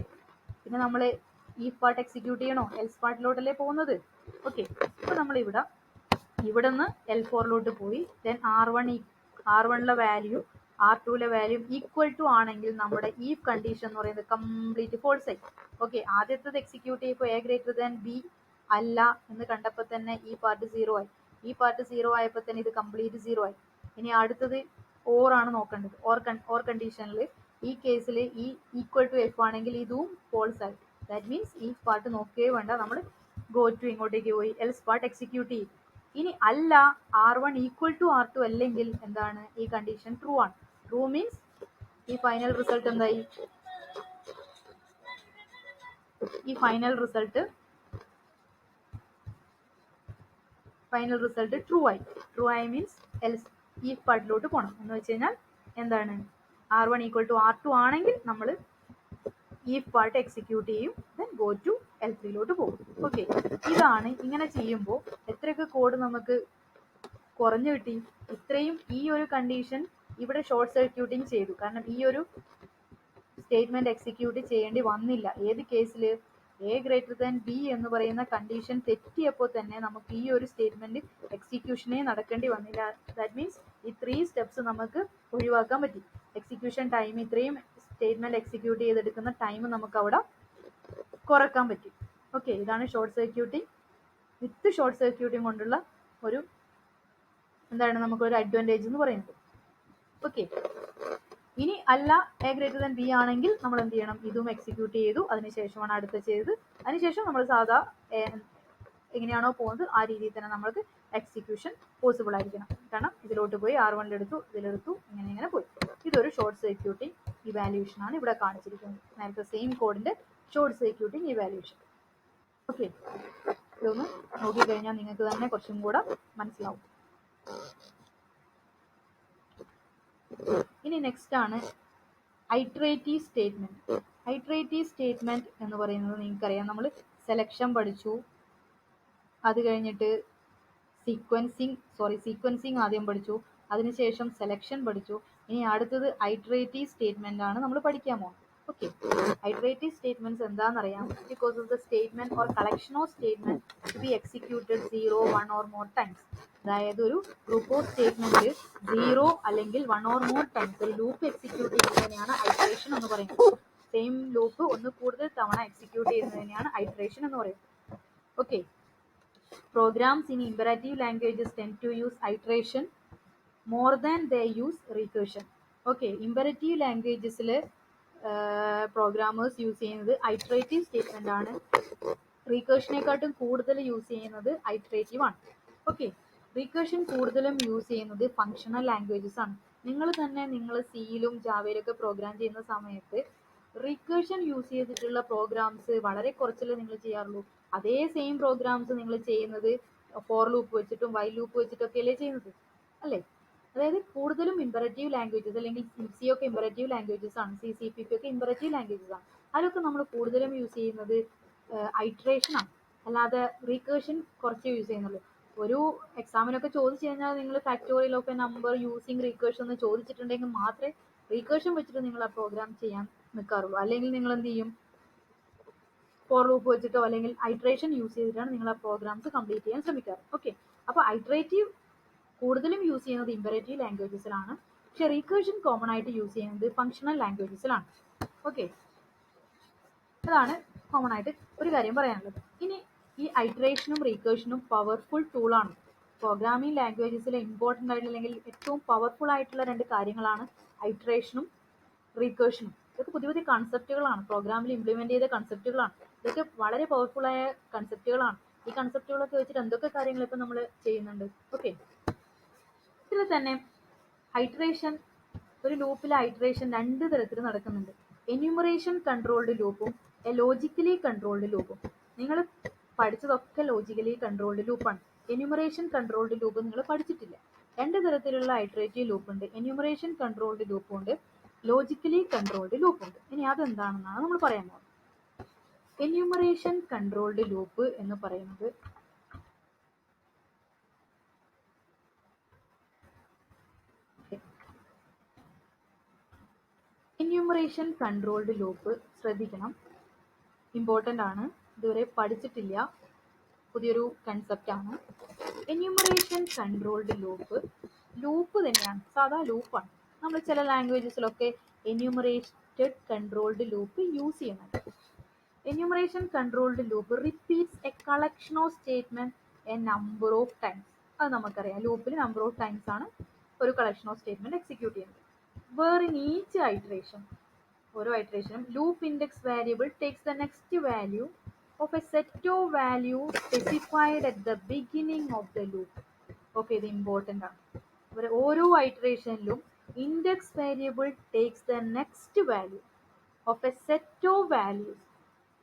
പിന്നെ നമ്മൾ ഈ പാർട്ട് എക്സിക്യൂട്ട് ചെയ്യണോ, എൽസ് പാർട്ടിലോട്ടല്ലേ പോകുന്നത്. ഓക്കെ, അപ്പോൾ നമ്മൾ ഇവിടെ നിന്ന് L4ലോട്ട് പോയി. ദെൻ R1ലെ വാല്യൂ R2ലെ വാല്യൂ ഈക്വൽ ടു ആണെങ്കിൽ നമ്മുടെ ഈ കണ്ടീഷൻ എന്ന് പറയുന്നത് കംപ്ലീറ്റ് ഫോൾസ് ആയി. ഓക്കെ, ആദ്യത്തേത് എക്സിക്യൂട്ട് ചെയ്യുമ്പോൾ A ഗ്രേറ്റർ ദാൻ B അല്ല എന്ന് കണ്ടപ്പോൾ തന്നെ ഈ പാർട്ട് 0 ആയി. ഈ പാർട്ട് 0 ആയപ്പോൾ തന്നെ ഇത് കംപ്ലീറ്റ് 0 ആയി. ഇനി അടുത്തത് ഓർ ആണ് നോക്കേണ്ടത്. ഓർ കണ്ടീഷനിൽ ഈ കേസിൽ ഈ ഈക്വൽ ടു എഫ് ആണെങ്കിൽ ഇതും ഫോൾസ് ആയി. ദാറ്റ് മീൻസ് ഈ പാർട്ട് നോക്കുകയേ വേണ്ട, നമ്മൾ ഗോ ടു ഇങ്ങോട്ടേക്ക് പോയി എൽസ് പാർട്ട് എക്സിക്യൂട്ട് ചെയ്യും. ഇനി അല്ല R1 ഈക്വൽ ടു R2 അല്ലെങ്കിൽ എന്താണ്, ഈ കണ്ടീഷൻ ട്രൂ ആണ്. ട്രൂ മീൻസ് ഈ ഫൈനൽ റിസൾട്ട് എന്തായി, ഈ ഫൈനൽ റിസൾട്ട് ട്രൂ ആയി. ട്രൂ ആയി മീൻസ് എൽസ് ഈ പാർട്ടിലോട്ട് പോകണം. എന്ന് വെച്ച് കഴിഞ്ഞാൽ എന്താണ്, R1 ഈക്വൽ ടു R2 ആണെങ്കിൽ നമ്മൾ ഈ പാർട്ട് എക്സിക്യൂട്ട് ചെയ്യും. ദെൻ ഗോ ടു L3ലോട്ട് പോകും. ഓക്കെ, ഇതാണ്. ഇങ്ങനെ ചെയ്യുമ്പോൾ എത്രയൊക്കെ കോഡ് നമുക്ക് കുറഞ്ഞു കിട്ടി. ഇത്രയും ഈ ഒരു കണ്ടീഷൻ ഇവിടെ ഷോർട്ട് സർക്യൂട്ടിങ് ചെയ്തു. കാരണം ഈ ഒരു സ്റ്റേറ്റ്മെന്റ് എക്സിക്യൂട്ട് ചെയ്യേണ്ടി വന്നില്ല. ഏത് കേസിൽ, A ഗ്രേറ്റർ ദാൻ B എന്ന് പറയുന്ന കണ്ടീഷൻ തെറ്റിയപ്പോൾ തന്നെ നമുക്ക് ഈ ഒരു സ്റ്റേറ്റ്മെന്റ് എക്സിക്യൂഷനേ നടക്കേണ്ടി വന്നില്ല. ദാറ്റ് മീൻസ് ഈ 3 സ്റ്റെപ്സ് നമുക്ക് ഒഴിവാക്കാൻ പറ്റി. എക്സിക്യൂഷൻ ടൈം, ഇത്രയും സ്റ്റേറ്റ്മെന്റ് എക്സിക്യൂട്ട് ചെയ്തെടുക്കുന്ന ടൈം നമുക്ക് അവിടെ കുറക്കാൻ പറ്റും. ഓക്കെ, ഇതാണ് ഷോർട്ട് സർക്യൂട്ടിങ്. വിത്ത് ഷോർട്ട് സർക്യൂട്ടിങ് കൊണ്ടുള്ള ഒരു എന്താണ് നമുക്കൊരു അഡ്വാൻറ്റേജ് എന്ന് പറയുന്നത്. ഓക്കെ, ഇനി അല്ല A ഗ്രേറ്റർ ദാൻ B ആണെങ്കിൽ നമ്മൾ എന്ത് ചെയ്യണം, ഇതും എക്സിക്യൂട്ട് ചെയ്തു. അതിനുശേഷമാണ് അടുത്ത ചെയ്ത്, അതിനുശേഷം നമ്മൾ സാധാ എങ്ങനെയാണോ പോകുന്നത് ആ രീതിയിൽ തന്നെ നമ്മൾക്ക് എക്സിക്യൂഷൻ പോസിബിൾ ആയിരിക്കണം. കാരണം ഇതിലോട്ട് പോയി R1ലെടുത്തു, ഇതിലെടുത്തു, ഇങ്ങനെ പോയി. ഇതൊരു ഷോർട്ട് സർക്യൂട്ടിങ് ഇവാലുവേഷൻ ആണ് ഇവിടെ കാണിച്ചിരിക്കുന്നത്. നേരത്തെ സെയിം കോഡിന്റെ ഷോർട്ട് സർക്യൂട്ടിങ് ഇവാലുവേഷൻ. ഓക്കെ, ഇതൊന്ന് നോക്കിക്കഴിഞ്ഞാൽ നിങ്ങൾക്ക് തന്നെ കുറച്ചും കൂടെ മനസ്സിലാവും. ഇനി നെക്സ്റ്റ് ആണ് ഐട്രേറ്റീവ് സ്റ്റേറ്റ്മെന്റ്. ഐട്രേറ്റീവ് സ്റ്റേറ്റ്മെന്റ് എന്ന് പറയുന്നത് നിങ്ങൾക്കറിയാം, നമ്മൾ സെലക്ഷൻ പഠിച്ചു, അത് കഴിഞ്ഞിട്ട് സീക്വൻസിങ് ആദ്യം പഠിച്ചു, അതിനുശേഷം സെലക്ഷൻ പഠിച്ചു. ഇനി അടുത്തത് ഐട്രേറ്റീവ് സ്റ്റേറ്റ്മെന്റ് ആണ് നമ്മൾ പഠിക്കാൻ പോകുന്നത്. ഓക്കെ, ഐട്രേറ്റീവ് സ്റ്റേറ്റ്മെന്റ്സ് എന്താണെന്നറിയാം. Because of the statement or collection of statement to be executed 0, 1 or more times. അതായത് ഒരു ഗ്രൂപ്പ് ഓഫ് സ്റ്റേറ്റ്മെന്റ് 0 അല്ലെങ്കിൽ 1 ഓർ മോർ ടൈംസ് ഒരു ലൂപ്പ് എക്സിക്യൂട്ട് ചെയ്യുന്നതിനെയാണ് ഐട്രേഷൻ എന്ന് പറയുന്നത്. സെയിം ലൂപ്പ് ഒന്ന് കൂടുതൽ തവണ എക്സിക്യൂട്ട് ചെയ്യുന്നതിനെയാണ് ഐട്രേഷൻ എന്ന് പറയുന്നത്. Okay, programs in imperative languages tend to use iteration more than they use recursion. Okay, imperative languagesൽ പ്രോഗ്രാമേഴ്സ് യൂസ് ചെയ്യുന്നത് ഐട്രേറ്റീവ് സ്റ്റേറ്റ്മെന്റ് ആണ്. റീകേഷനെക്കാട്ടും കൂടുതൽ യൂസ് ചെയ്യുന്നത് ഐട്രേറ്റീവ് ആണ്. ഓക്കെ, റീകേഷൻ കൂടുതലും യൂസ് ചെയ്യുന്നത് ഫങ്ഷണൽ ലാംഗ്വേജസ് ആണ്. നിങ്ങൾ സിയിലും ജാവയിലൊക്കെ പ്രോഗ്രാം ചെയ്യുന്ന സമയത്ത് റീകേഷൻ യൂസ് ചെയ്തിട്ടുള്ള പ്രോഗ്രാംസ് വളരെ കുറച്ചല്ലേ നിങ്ങൾ ചെയ്യാറുള്ളൂ. അതേ സെയിം പ്രോഗ്രാംസ് നിങ്ങൾ ചെയ്യുന്നത് ഫോർ ലൂപ്പ് വെച്ചിട്ടും വൈൽ ലൂപ്പ് വെച്ചിട്ടൊക്കെ അല്ലേ ചെയ്യുന്നത്, അല്ലേ? അതായത് കൂടുതലും ഇമ്പറേറ്റീവ് ലാംഗ്വേജസ്, അല്ലെങ്കിൽ സി ഒക്കെ ഇമ്പറേറ്റീവ് ലാംഗ്വേജസ് ആണ്, CP ഒക്കെ ഇമ്പറേറ്റീവ് ലാംഗ്വേജസ് ആണ്. അതിലൊക്കെ നമ്മൾ കൂടുതലും യൂസ് ചെയ്യുന്നത് ഐട്രേഷൻ ആണ്, അല്ലാതെ റീകേഷൻ കുറച്ച് യൂസ് ചെയ്യുന്നുള്ളൂ. ഒരു എക്സാമിനൊക്കെ ചോദിച്ചു കഴിഞ്ഞാൽ നിങ്ങൾ factorial of a number using recursion എന്ന് ചോദിച്ചിട്ടുണ്ടെങ്കിൽ മാത്രമേ റീകേഷൻ വെച്ചിട്ട് നിങ്ങൾ ആ പ്രോഗ്രാം ചെയ്യാൻ നിൽക്കാറുള്ളൂ. അല്ലെങ്കിൽ നിങ്ങൾ എന്ത് ചെയ്യും, ഫോർ ലൂപ്പ് വെച്ചിട്ടോ അല്ലെങ്കിൽ ഐട്രേഷൻ യൂസ് ചെയ്തിട്ടാണ് നിങ്ങൾ ആ പ്രോഗ്രാംസ് കംപ്ലീറ്റ് ചെയ്യാൻ ശ്രമിക്കാറ്. ഓക്കെ, അപ്പോൾ ഐട്രേറ്റീവ് കൂടുതലും യൂസ് ചെയ്യുന്നത് ഇമ്പറേറ്റീവ് ലാംഗ്വേജസിലാണ്, പക്ഷെ റീകേർഷൻ കോമൺ ആയിട്ട് യൂസ് ചെയ്യുന്നത് ഫങ്ഷണൽ ലാംഗ്വേജസിലാണ്. ഓക്കെ, അതാണ് കോമൺ ആയിട്ട് ഒരു കാര്യം പറയാനുള്ളത്. ഇനി ഈ ഐട്രേഷനും റീകേർഷനും പവർഫുൾ ടൂളാണ്. പ്രോഗ്രാമിംഗ് ലാംഗ്വേജസിലെ ഇമ്പോർട്ടൻ്റ് ആയിട്ടുള്ള അല്ലെങ്കിൽ ഏറ്റവും പവർഫുൾ ആയിട്ടുള്ള രണ്ട് കാര്യങ്ങളാണ് ഐട്രേഷനും റീകേർഷനും. ഇതൊക്കെ പുതിയ പുതിയ കൺസെപ്റ്റുകളാണ്, പ്രോഗ്രാമിൽ ഇംപ്ലിമെന്റ് ചെയ്ത കൺസെപ്റ്റുകളാണ്. ഇതൊക്കെ വളരെ പവർഫുൾ ആയ കൺസെപ്റ്റുകളാണ്. ഈ കൺസെപ്റ്റുകളൊക്കെ വെച്ചിട്ട് എന്തൊക്കെ കാര്യങ്ങൾ ഇപ്പം നമ്മൾ ചെയ്യുന്നുണ്ട്. ഓക്കെ, ഇതിൽ തന്നെ ഐട്രേഷൻ, ഒരു ലൂപ്പിലെ ഐട്രേഷൻ രണ്ട് തരത്തിൽ നടക്കുന്നുണ്ട്. എന്യൂമറേഷൻ കൺട്രോൾഡ് ലൂപ്പും ലോജിക്കലി കൺട്രോൾഡ് ലൂപ്പും. നിങ്ങൾ പഠിച്ചതൊക്കെ ലോജിക്കലി കൺട്രോൾഡ് ലൂപ്പാണ്. എന്യൂമറേഷൻ കൺട്രോൾഡ് ലൂപ്പ് നിങ്ങൾ പഠിച്ചിട്ടില്ല. രണ്ട് തരത്തിലുള്ള ഐട്രേറ്റീവ് ലൂപ്പ് ഉണ്ട്. എന്യൂമറേഷൻ കൺട്രോൾഡ് ലൂപ്പും ഉണ്ട്, ലോജിക്കലി കൺട്രോൾഡ് ലൂപ്പ് ഉണ്ട്. ഇനി അതെന്താണെന്നാണ് നമ്മൾ പറയാൻ പോകുന്നത്. എന്യൂമറേഷൻ കൺട്രോൾഡ് ലൂപ്പ് എന്ന് പറയുന്നത് എന്യൂമറേഷൻ കൺട്രോൾഡ് ലൂപ്പ് ശ്രദ്ധിക്കണം, ഇമ്പോർട്ടൻ്റ് ആണ്, ഇതുവരെ പഠിച്ചിട്ടില്ല, പുതിയൊരു കൺസെപ്റ്റ് ആണ്. എന്യൂമറേഷൻ കൺട്രോൾഡ് ലൂപ്പ് തന്നെയാണ്, സാധാ ലൂപ്പാണ്. നമ്മൾ ചില ലാംഗ്വേജസിലൊക്കെ എന്യൂമറേറ്റഡ് കൺട്രോൾഡ് ലൂപ്പ് യൂസ് ചെയ്യുന്നുണ്ട്. Enumeration controlled loop repeats a collection of statement a number of times. അത് നമുക്കറിയാം, ലൂപ്പിൽ നമ്പർ ഓഫ് ടൈംസ് ആണ് ഒരു കളക്ഷൻ ഓഫ് സ്റ്റേറ്റ്മെന്റ് എക്സിക്യൂട്ട് ചെയ്യുന്നത്. വേർ ഇൻ ഈച്ച് ഐട്രേഷൻ, ഓരോ ഐട്രേഷനും loop index variable takes the next value of a set of values specified at the beginning of the loop. Okay, ഇത് important ആണ്. ഓരോ ഐട്രേഷനിലും index variable takes the next value of a set of values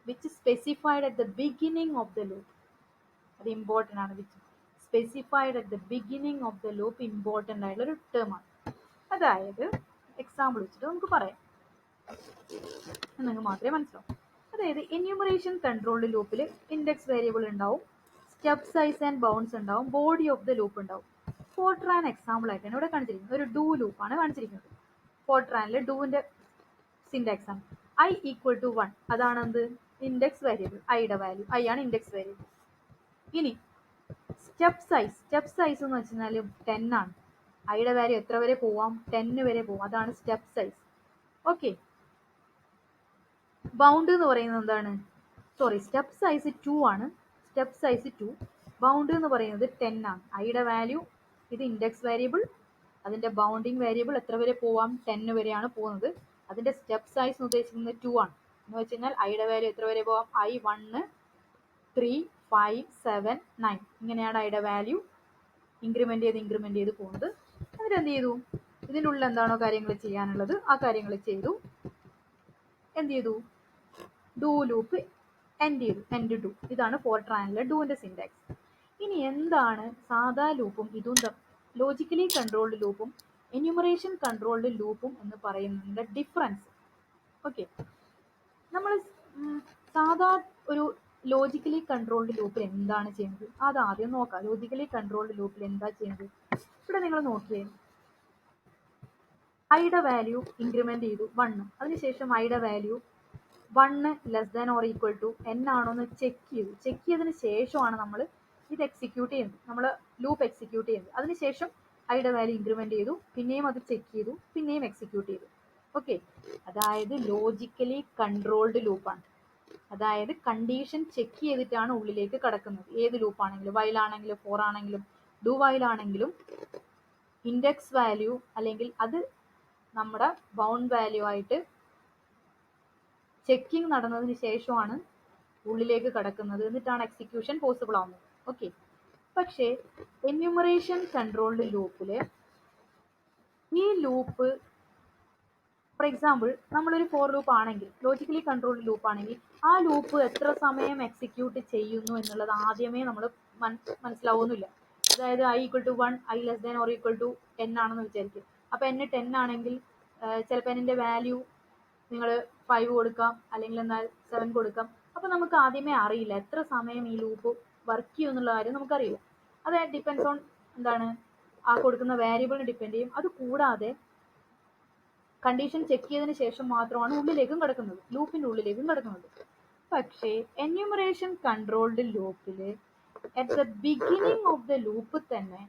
which specified at the beginning of the loop. അത് important ആണ്. Which specified at the beginning of the loop important ആയിട്ടുള്ള ഒരു ടേമാണ്. അതായത് example വെച്ചിട്ട് നമുക്ക് പറയാം, നിങ്ങൾക്ക് മാത്രമേ മനസ്സിലാവും. അതായത് എന്യൂമറേഷൻ കൺട്രോൾഡ് ലൂപ്പിൽ ഇൻഡെക്സ് വേരിയബിൾ ഉണ്ടാവും, സ്റ്റെപ്പ് സൈസ് ആൻഡ് ബൗണ്ട്സ് ഉണ്ടാവും, ബോഡി ഓഫ് ദ ലൂപ്പ് ഉണ്ടാവും. ഫോർട്രാൻ എക്സാമ്പിൾ ആയിട്ടാണ് ഇവിടെ കാണിച്ചിരിക്കുന്നത്. ഒരു ഡു ലൂപ്പാണ് കാണിച്ചിരിക്കുന്നത്. ഫോർട്രാനിൽ ഡൂവിൻ്റെ സിൻടാക്സ് ആണ് i ഈക്വൽ ടു 1. അതാണ് എന്ത്, ഇൻഡെക്സ് വേരിയബിൾ, ഐയുടെ വാല്യൂ, ഐ ആണ് ഇൻഡെക്സ് വേരിയബിൾ. ഇനി സ്റ്റെപ്പ് സൈസ് എന്ന് വെച്ചാൽ 10 ആണ്. ഐയുടെ വാല്യൂ എത്ര വരെ പോവാം, 10 വരെ പോവാം, അതാണ് സ്റ്റെപ്പ് സൈസ്. ഓക്കെ, ബൗണ്ട് എന്ന് പറയുന്നത് എന്താണ്, സ്റ്റെപ്പ് സൈസ് 2 ആണ്. സ്റ്റെപ്പ് സൈസ് 2, ബൗണ്ട് എന്ന് പറയുന്നത് 10 ആണ്. ഐയുടെ വാല്യൂ, ഇത് ഇൻഡെക്സ് വേരിയബിൾ, അതിന്റെ ബൗണ്ടിങ് വേരിയബിൾ എത്ര വരെ പോവാം, 10 വരെയാണ് പോകുന്നത്. അതിന്റെ സ്റ്റെപ്പ് സൈസ് ഉദ്ദേശിക്കുന്നത് 2 ആണ്. എന്ന് വെച്ച് കഴിഞ്ഞാൽ ഐയുടെ വാല്യൂ എത്ര വരെ പോവാം, ഐ 1, 3, 5, 7, 9 ഇങ്ങനെയാണ് ഐയുടെ വാല്യൂ ഇൻക്രിമെന്റ് ചെയ്ത് പോകുന്നത്. എന്നിട്ട് എന്ത് ചെയ്തു, ഇതിനുള്ള എന്താണോ കാര്യങ്ങൾ ചെയ്യാനുള്ളത് ആ കാര്യങ്ങൾ ചെയ്തു. എന്ത് ചെയ്തു, ഡു ലൂപ്പ് എൻഡ് ഡു. ഇതാണ് ഫോർട്രാനിലെ ഡൂവിന്റെ സിൻടാക്സ്. ഇനി എന്താണ് സാധാ ലൂപ്പും ഇതും ലോജിക്കലി കൺട്രോൾഡ് ലൂപ്പും എന്യൂമറേഷൻ കൺട്രോൾഡ് ലൂപ്പും എന്ന് പറയുന്നതിന്റെ ഡിഫറൻസ്? ഓക്കെ, നമ്മൾ സാധാ ഒരു ലോജിക്കലി കൺട്രോൾഡ് ലൂപ്പിൽ എന്താണ് ചെയ്യുന്നത് അത് ആദ്യം നോക്കാം. ലോജിക്കലി കൺട്രോൾഡ് ലൂപ്പിൽ എന്താ ചെയ്യുന്നത്, ഇവിടെ നിങ്ങൾ നോക്കിയേ, ഐയുടെ വാല്യൂ ഇൻക്രിമെന്റ് ചെയ്തു 1, അതിനുശേഷം ഐയുടെ value 1 less than or equal to n ആണോ എന്ന് ചെക്ക് ചെയ്തതിന് ശേഷമാണ് നമ്മൾ ഇത് എക്സിക്യൂട്ട് ചെയ്യുന്നത്, നമ്മൾ ലൂപ്പ് എക്സിക്യൂട്ട് ചെയ്യുന്നത്. അതിനുശേഷം ഐയുടെ വാല്യൂ ഇൻക്രിമെന്റ് ചെയ്തു, പിന്നെയും അത് ചെക്ക് ചെയ്തു, പിന്നെയും എക്സിക്യൂട്ട് ചെയ്തു. ഓക്കെ, അതായത് ലോജിക്കലി കൺട്രോൾഡ് ലൂപ്പാണ്. അതായത് കണ്ടീഷൻ ചെക്ക് ചെയ്തിട്ടാണ് ഉള്ളിലേക്ക് കടക്കുന്നത്. ഏത് ലൂപ്പാണെങ്കിലും, വൈൽ ആണെങ്കിലും, ഫോർ ആണെങ്കിലും, ഡു വൈൽ ആണെങ്കിലും, ഇൻഡെക്സ് വാല്യൂ അല്ലെങ്കിൽ അത് നമ്മുടെ ബൗണ്ട് വാല്യൂ ആയിട്ട് ചെക്കിംഗ് നടന്നതിന് ശേഷമാണ് ഉള്ളിലേക്ക് കടക്കുന്നത്, എന്നിട്ടാണ് എക്സിക്യൂഷൻ പോസിബിൾ ആവുന്നത്. ഓക്കെ, പക്ഷേ എന്യൂമറേഷൻ കൺട്രോൾഡ് ലൂപ്പില് ഈ ലൂപ്പ്, ഫോർ എക്സാമ്പിൾ നമ്മളൊരു ഫോർ ലൂപ്പ് ആണെങ്കിൽ, ലോജിക്കലി കൺട്രോൾഡ് ലൂപ്പ് ആണെങ്കിൽ ആ ലൂപ്പ് എത്ര സമയം എക്സിക്യൂട്ട് ചെയ്യുന്നു എന്നുള്ളത് ആദ്യമേ നമ്മൾ മനസ്സിലാവുന്നില്ല. അതായത് I equal to 1, I less than or equal to 10 ആണെന്ന് വിചാരിക്കും. അപ്പോൾ n 10 ആണെങ്കിൽ ചിലപ്പോൾ എന്നിൻ്റെ വാല്യൂ നിങ്ങൾ 5 കൊടുക്കാം, അല്ലെങ്കിൽ എന്നാൽ 7 കൊടുക്കാം. അപ്പോൾ നമുക്ക് ആദ്യമേ അറിയില്ല എത്ര സമയം ഈ ലൂപ്പ് വർക്ക് ചെയ്യും എന്നുള്ള കാര്യം നമുക്കറിയില്ല. അത് ഡിപ്പെൻസ് ഓൺ എന്താണ്, ആ കൊടുക്കുന്ന വാരിയബിളിനെ ഡിപ്പെൻഡ് ചെയ്യും. അത് കൂടാതെ കണ്ടീഷൻ ചെക്ക് ചെയ്തതിന് ശേഷം മാത്രമാണ് ഉള്ളിലേക്കും കിടക്കുന്നത്, ലൂപ്പിൻ്റെ ഉള്ളിലേക്കും കിടക്കുന്നത്. പക്ഷേ എന്യൂമറേഷൻ കൺട്രോൾഡ് ലൂപ്പിൽ at the beginning of the loop തന്നെ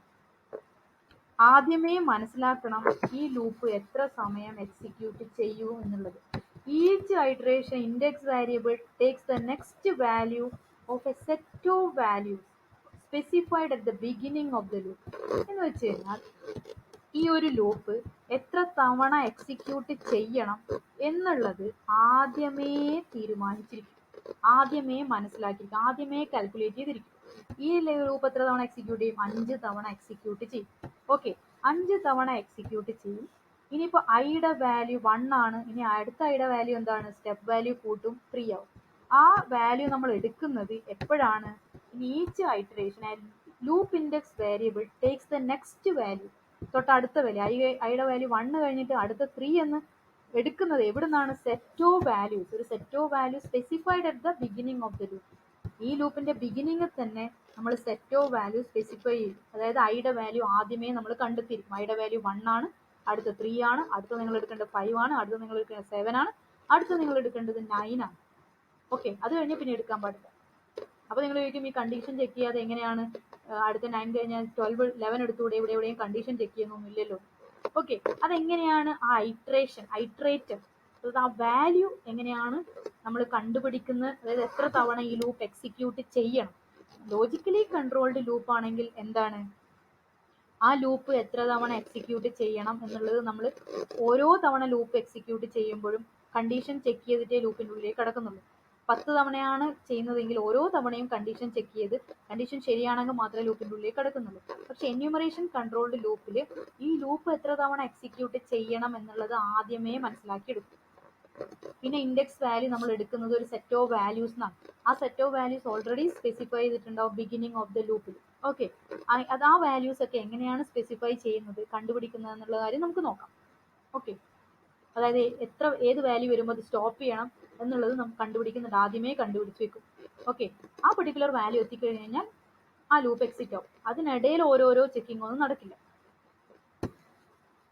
ആദ്യമേ മനസ്സിലാക്കണം ഈ ലൂപ്പ് എത്ര സമയം എക്സിക്യൂട്ട് ചെയ്യൂ എന്നുള്ളത്. Each iteration index variable takes the next value of a set of values specified at the beginning of the loop. എന്ന് വെച്ച് കഴിഞ്ഞാൽ ഈ ഒരു ലൂപ്പ് എത്ര തവണ എക്സിക്യൂട്ട് ചെയ്യണം എന്നുള്ളത് ആദ്യമേ തീരുമാനിച്ചിരിക്കും, ആദ്യമേ മനസ്സിലാക്കിയിരിക്കും, ആദ്യമേ കാൽക്കുലേറ്റ് ചെയ്തിരിക്കും. ഈ ലൂപ്പ് എത്ര തവണ എക്സിക്യൂട്ട് ചെയ്യും? 5 തവണ എക്സിക്യൂട്ട് ചെയ്യും. ഓക്കെ, 5 തവണ എക്സിക്യൂട്ട് ചെയ്യും. ഇനിയിപ്പോൾ ഐയുടെ വാല്യൂ 1 ആണ്. ഇനി അടുത്ത ഐയുടെ വാല്യൂ എന്താണ്? സ്റ്റെപ്പ് വാല്യൂ കൂട്ടും 3 ആവും. ആ വാല്യൂ നമ്മൾ എടുക്കുന്നത് എപ്പോഴാണ്? In each iteration loop index variable takes the next value, തൊട്ടടുത്ത വാല്യൂ. ഐയുടെ വാല്യൂ 1 കഴിഞ്ഞിട്ട് അടുത്ത 3 എന്ന് എടുക്കുന്നത് എവിടെ നിന്നാണ്? Set of values. ഒരു set of value specified at the beginning of the loop. ഈ ലൂപ്പിന്റെ ബിഗിനിങ്ങിൽ തന്നെ നമ്മൾ സെറ്റ് ഓഫ് വാല്യൂ സ്പെസിഫൈ ചെയ്യും. അതായത് ഐയുടെ വാല്യൂ ആദ്യമേ നമ്മൾ കണ്ടെത്തിയിരിക്കും. ഐയുടെ വാല്യൂ 1 ആണ്, അടുത്ത 3 ആണ്, അടുത്ത നിങ്ങൾ എടുക്കേണ്ടത് 5 ആണ്, അടുത്ത നിങ്ങൾ എടുക്കേണ്ടത് 7 ആണ്, അടുത്ത നിങ്ങൾ എടുക്കേണ്ടത് 9 ആണ്. ഓക്കെ, അത് കഴിഞ്ഞ് പിന്നെ എടുക്കാൻ പാടില്ല. അപ്പോൾ നിങ്ങൾ ചോദിക്കും ഈ കണ്ടീഷൻ ചെക്ക് ചെയ്യാതെ എങ്ങനെയാണ് അടുത്ത 9 കഴിഞ്ഞാൽ 12 11 എടുത്തുകൂടെ? ഇവിടെ എവിടെയും കണ്ടീഷൻ ചെക്ക് ചെയ്യുന്നൊന്നും ഇല്ലല്ലോ. ഓക്കെ, അതെങ്ങനെയാണ് ആ ഐട്രേറ്റർ ആ വാല്യൂ എങ്ങനെയാണ് നമ്മൾ കണ്ടുപിടിക്കുന്നത്? അതായത് എത്ര തവണ ഈ ലൂപ്പ് എക്സിക്യൂട്ട് ചെയ്യണം. ലോജിക്കലി കൺട്രോൾഡ് ലൂപ്പ് ആണെങ്കിൽ എന്താണ് ആ ലൂപ്പ് എത്ര തവണ എക്സിക്യൂട്ട് ചെയ്യണം എന്നുള്ളത് നമ്മൾ ഓരോ തവണ ലൂപ്പ് എക്സിക്യൂട്ട് ചെയ്യുമ്പോഴും കണ്ടീഷൻ ചെക്ക് ചെയ്തിട്ടേ ലൂപ്പിൻ്റെ ഉള്ളിലേക്ക് കടക്കുന്നുള്ളൂ. 10 തവണയാണ് ചെയ്യുന്നതെങ്കിൽ ഓരോ തവണയും കണ്ടീഷൻ ചെക്ക് ചെയ്ത് കണ്ടീഷൻ ശരിയാണെങ്കിൽ മാത്രമേ ലൂപ്പിൻ്റെ ഉള്ളിലേക്ക് കടക്കുന്നുള്ളൂ. പക്ഷെ എന്യൂമറേഷൻ കൺട്രോൾഡ് ലൂപ്പിൽ ഈ ലൂപ്പ് എത്ര തവണ എക്സിക്യൂട്ട് ചെയ്യണം എന്നുള്ളത് ആദ്യമേ മനസ്സിലാക്കിയെടുക്കും. പിന്നെ ഇൻഡെക്സ് വാല്യൂ നമ്മൾ എടുക്കുന്നത് ഒരു സെറ്റ് ഓഫ് വാല്യൂസ് എന്നാണ്. ആ set of values already specify ചെയ്തിട്ടുണ്ടാവും ബിഗിനിങ് ഓഫ് ദ ലൂപ്പിൽ. ഓക്കെ, അത് ആ വാല്യൂസ് ഒക്കെ എങ്ങനെയാണ് സ്പെസിഫൈ ചെയ്യുന്നത്, കണ്ടുപിടിക്കുന്നത് എന്നുള്ള കാര്യം നമുക്ക് നോക്കാം. ഓക്കെ, അതായത് ഏത് വാല്യൂ വരുമ്പോൾ അത് സ്റ്റോപ്പ് ചെയ്യണം എന്നുള്ളത് നമുക്ക് കണ്ടുപിടിക്കുന്നുണ്ട്, ആദ്യമേ കണ്ടുപിടിച്ച് വെക്കും. ഓക്കെ, ആ പെർട്ടിക്കുലർ വാല്യൂ എത്തിക്കഴിഞ്ഞ് കഴിഞ്ഞാൽ ആ ലൂപ്പ് എക്സിറ്റ് ആവും. അതിനിടയിൽ ഓരോരോ ചെക്കിംഗ് ഒന്നും നടക്കില്ല.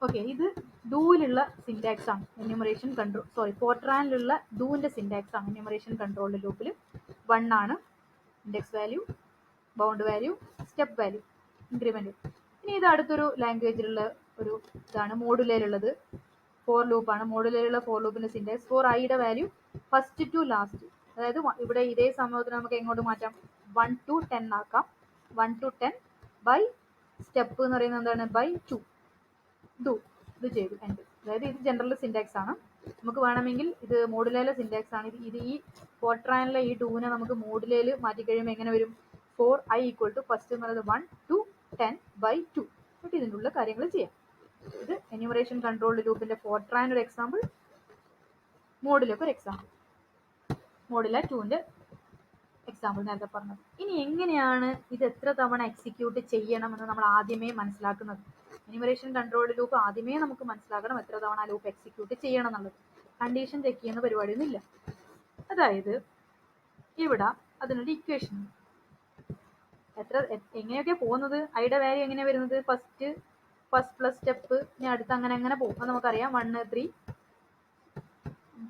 ഓക്കെ, ഇത് ഡൂവിലുള്ള സിൻടാക്സ് ആണ്. എന്യൂമറേഷൻ കൺട്രോൾ ഫോർട്രാനിലുള്ള ഡൂവിന്റെ സിൻടാക്സ് ആണ്. എന്യൂമറേഷൻ കൺട്രോൾ ലൂപ്പിൽ 1 ആണ് index value, bound value, step value, increment. ഇനി ഇത് അടുത്തൊരു ലാംഗ്വേജിലുള്ള ഒരു ഇതാണ് മോഡുലയിലുള്ളത്. ഫോർ ലൂപ്പാണ്. മോഡുലയിലുള്ള ഫോർ ലൂപ്പിന്റെ സിൻടാക്സ് ഫോർ ഐയുടെ വാല്യൂ ഫസ്റ്റ് ടു ലാസ്റ്റ്. അതായത് ഇവിടെ ഇതേ സമയത്തിന് നമുക്ക് എങ്ങോട്ട് മാറ്റാം? 1 to 10 ആക്കാം. 1 to 10 ബൈ സ്റ്റെപ്പ് എന്ന് പറയുന്നത് എന്താണ്? By 2 do. ഇത് ചെയ്തു എൻഡ്. അതായത് ഇത് ജനറൽ സിൻടാക്സ് ആണ്. നമുക്ക് വേണമെങ്കിൽ ഇത് മോഡുലയിലെ സിൻടാക്സ് ആണ്. ഇത് ഈ ഫോർട്രാനിലെ ഈ ഡൂവിനെ നമുക്ക് മോഡുലയിൽ മാറ്റിക്കഴിയുമ്പോൾ എങ്ങനെ വരും? 4i = ഫസ്റ്റ് എന്ന് പറയുന്നത് 1 to 10 by 2. എന്നിട്ട് ഇതിൻ്റെ ഉള്ള കാര്യങ്ങൾ ചെയ്യാം. ഇത് എന്യൂമറേഷൻ കൺട്രോൾഡ് ലൂപ്പിന്റെ ഫോർട്രാൻ ഒരു എക്സാമ്പിൾ, മോഡിലൊക്കെ ഒരു എക്സാമ്പിൾ, മോഡിലെ 2ന്റെ എക്സാമ്പിൾ നേരത്തെ പറഞ്ഞത്. ഇനി എങ്ങനെയാണ് ഇത് എത്ര തവണ എക്സിക്യൂട്ട് ചെയ്യണമെന്ന് നമ്മൾ ആദ്യമേ മനസ്സിലാക്കുന്നത്? എന്യൂമറേഷൻ കൺട്രോൾഡ് ലൂപ്പ് ആദ്യമേ നമുക്ക് മനസ്സിലാക്കണം എത്ര തവണ ലൂപ്പ് എക്സിക്യൂട്ട് ചെയ്യണം എന്നുള്ളത്. കണ്ടീഷൻ ചെക്ക് ചെയ്യുന്ന പരിപാടിയൊന്നും ഇല്ല. അതായത് ഇവിടെ അതിനൊരു ഇക്വേഷൻ എങ്ങനെയൊക്കെ പോകുന്നത്? ഐയുടെ വാല്യൂ എങ്ങനെയാണ് വരുന്നത്? ഫസ്റ്റ് പ്ലസ് സ്റ്റെപ്പ്, ഇനി അടുത്ത് അങ്ങനെ പോകും. അത് നമുക്കറിയാം. 1 3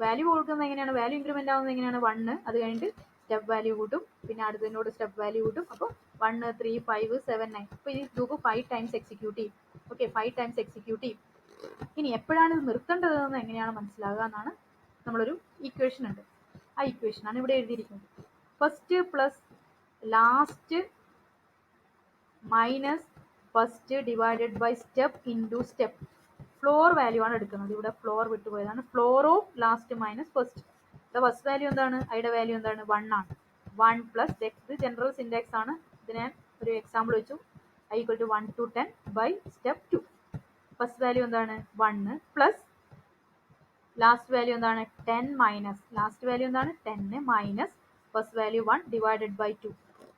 വാല്യൂ കൊടുക്കുന്നത് എങ്ങനെയാണ്? വാല്യൂ ഇൻക്രിമെന്റ് ആവുന്നത് എങ്ങനെയാണ്? 1, അത് കഴിഞ്ഞിട്ട് സ്റ്റെപ്പ് വാല്യൂ കൂട്ടും, പിന്നെ അടുത്തതിനോട് സ്റ്റെപ്പ് വാല്യൂ കൂട്ടും. അപ്പോൾ 1 3 5 7 9. അപ്പോൾ ഈ ലൂപ്പ് 5 ടൈംസ് എക്സിക്യൂട്ട് ചെയ്യും. ഓക്കെ, 5 ടൈംസ് എക്സിക്യൂട്ട് ചെയ്യും. ഇനി എപ്പോഴാണ് ഇത് നിർത്തേണ്ടതെന്ന് എങ്ങനെയാണ് മനസ്സിലാകുക എന്നാണ് നമ്മളൊരു ഇക്വേഷൻ ഉണ്ട്. ആ ഇക്വേഷനാണ് ഇവിടെ എഴുതിയിരിക്കുന്നത്. First plus last minus first divided by step into step. Floor value ആണ് എടുക്കുന്നത്. ഇവിടെ ഫ്ലോർ വിട്ടുപോയതാണ്. Floor of last minus first. First value എന്താണ്? ഐയുടെ വാല്യൂ എന്താണ്? 1 ആണ്. 1 പ്ലസ് ഇത് ജനറൽ സിൻടാക്സ് ആണ്. ഇത് ഞാൻ ഒരു എക്സാമ്പിൾ വെച്ചു. i = 1 to 10 by step 2. First value എന്താണ്? 1 പ്ലസ് ലാസ്റ്റ് വാല്യൂ എന്താണ്? 10 മൈനസ് ലാസ്റ്റ് വാല്യൂ എന്താണ്? 10 minus first value 1 divided by 2.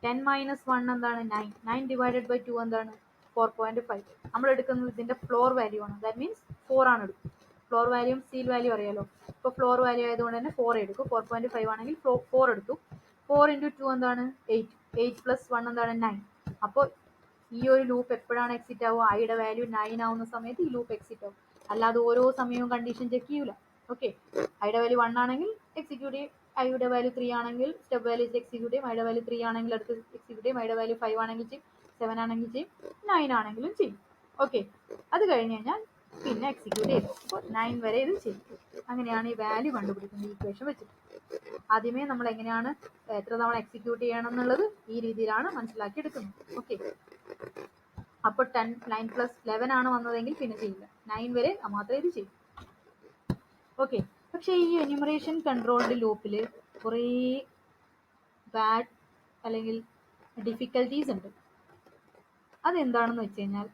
10 minus 1 എന്താണ്? 9. 9 ഡിവൈഡഡ് ബൈ 2 എന്താണ്? 4.5. നമ്മൾ എടുക്കുന്നത് ഇതിന്റെ ഫ്ലോർ വാല്യൂ ആണ്. ദാറ്റ് മീൻസ് 4 ആണ് എടുക്കും. ഫ്ലോർ വാല്യൂം സീൽ വാല്യൂ അറിയാലോ. ഇപ്പോൾ ഫ്ലോർ വാല്യൂ ആയതുകൊണ്ട് തന്നെ 4 എടുക്കും. 4.5 ആണെങ്കിൽ 4 എടുത്തു. 4 × 2 എന്താണ്? 8. 8 പ്ലസ് 1 എന്താണ്? 9. അപ്പോൾ ഈ ഒരു ലൂപ്പ് എപ്പോഴാണ് എക്സിറ്റ് ആവുക? ഐയുടെ വാല്യൂ 9 ആവുന്ന സമയത്ത് ഈ ലൂപ്പ് എക്സിറ്റ് ആവും. അല്ലാതെ ഓരോ സമയവും കണ്ടീഷൻ ചെക്ക് ചെയ്യൂല. ഓക്കെ, ഐയുടെ വാല്യൂ 1 ആണെങ്കിൽ എക്സിക്യൂട്ട് ചെയ്യും, ഐയുടെ വാല്യൂ 3 ആണെങ്കിൽ സ്റ്റെപ്പ് വാല്യൂ എക്സിക്യൂട്ട് ചെയ്യും, ഐയുടെ വാല്യൂ 3 ആണെങ്കിൽ അടുത്ത് എക്സിക്യൂട്ട് ചെയ്യും, ഐയുടെ വാല്യൂ 5 ആണെങ്കിൽ ചെയ്യും, 7 ആണെങ്കിൽ ചെയ്യും, 9 ആണെങ്കിലും ചെയ്യും. ഓക്കെ, അത് കഴിഞ്ഞ് കഴിഞ്ഞാൽ പിന്നെ എക്സിക്യൂട്ട് ചെയ്തു. അപ്പോൾ 9 വരെ ഇത് ചെയ്യും. അങ്ങനെയാണ് ഈ വാല്യൂ കണ്ടുപിടിക്കുന്നത് ഈക്വേഷൻ വെച്ചിട്ട്. ആദ്യമേ നമ്മൾ എങ്ങനെയാണ് എത്ര തവണ എക്സിക്യൂട്ട് ചെയ്യണം എന്നുള്ളത് ഈ രീതിയിലാണ് മനസ്സിലാക്കി എടുക്കുന്നത്. ഓക്കെ, അപ്പോൾ 9 + 11 ആണ് വന്നതെങ്കിൽ പിന്നെ ചെയ്യില്ല, 9 വരെ മാത്രമേ ഇത് ചെയ്യൂ. ഓക്കെ, പക്ഷേ ഈ എന്യൂമറേഷൻ കൺട്രോൾഡ് ലൂപ്പിൽ കുറേ ബാഡ് അല്ലെങ്കിൽ ഡിഫിക്കൽട്ടീസ് ഉണ്ട്. അതെന്താണെന്ന് വെച്ച് കഴിഞ്ഞാൽ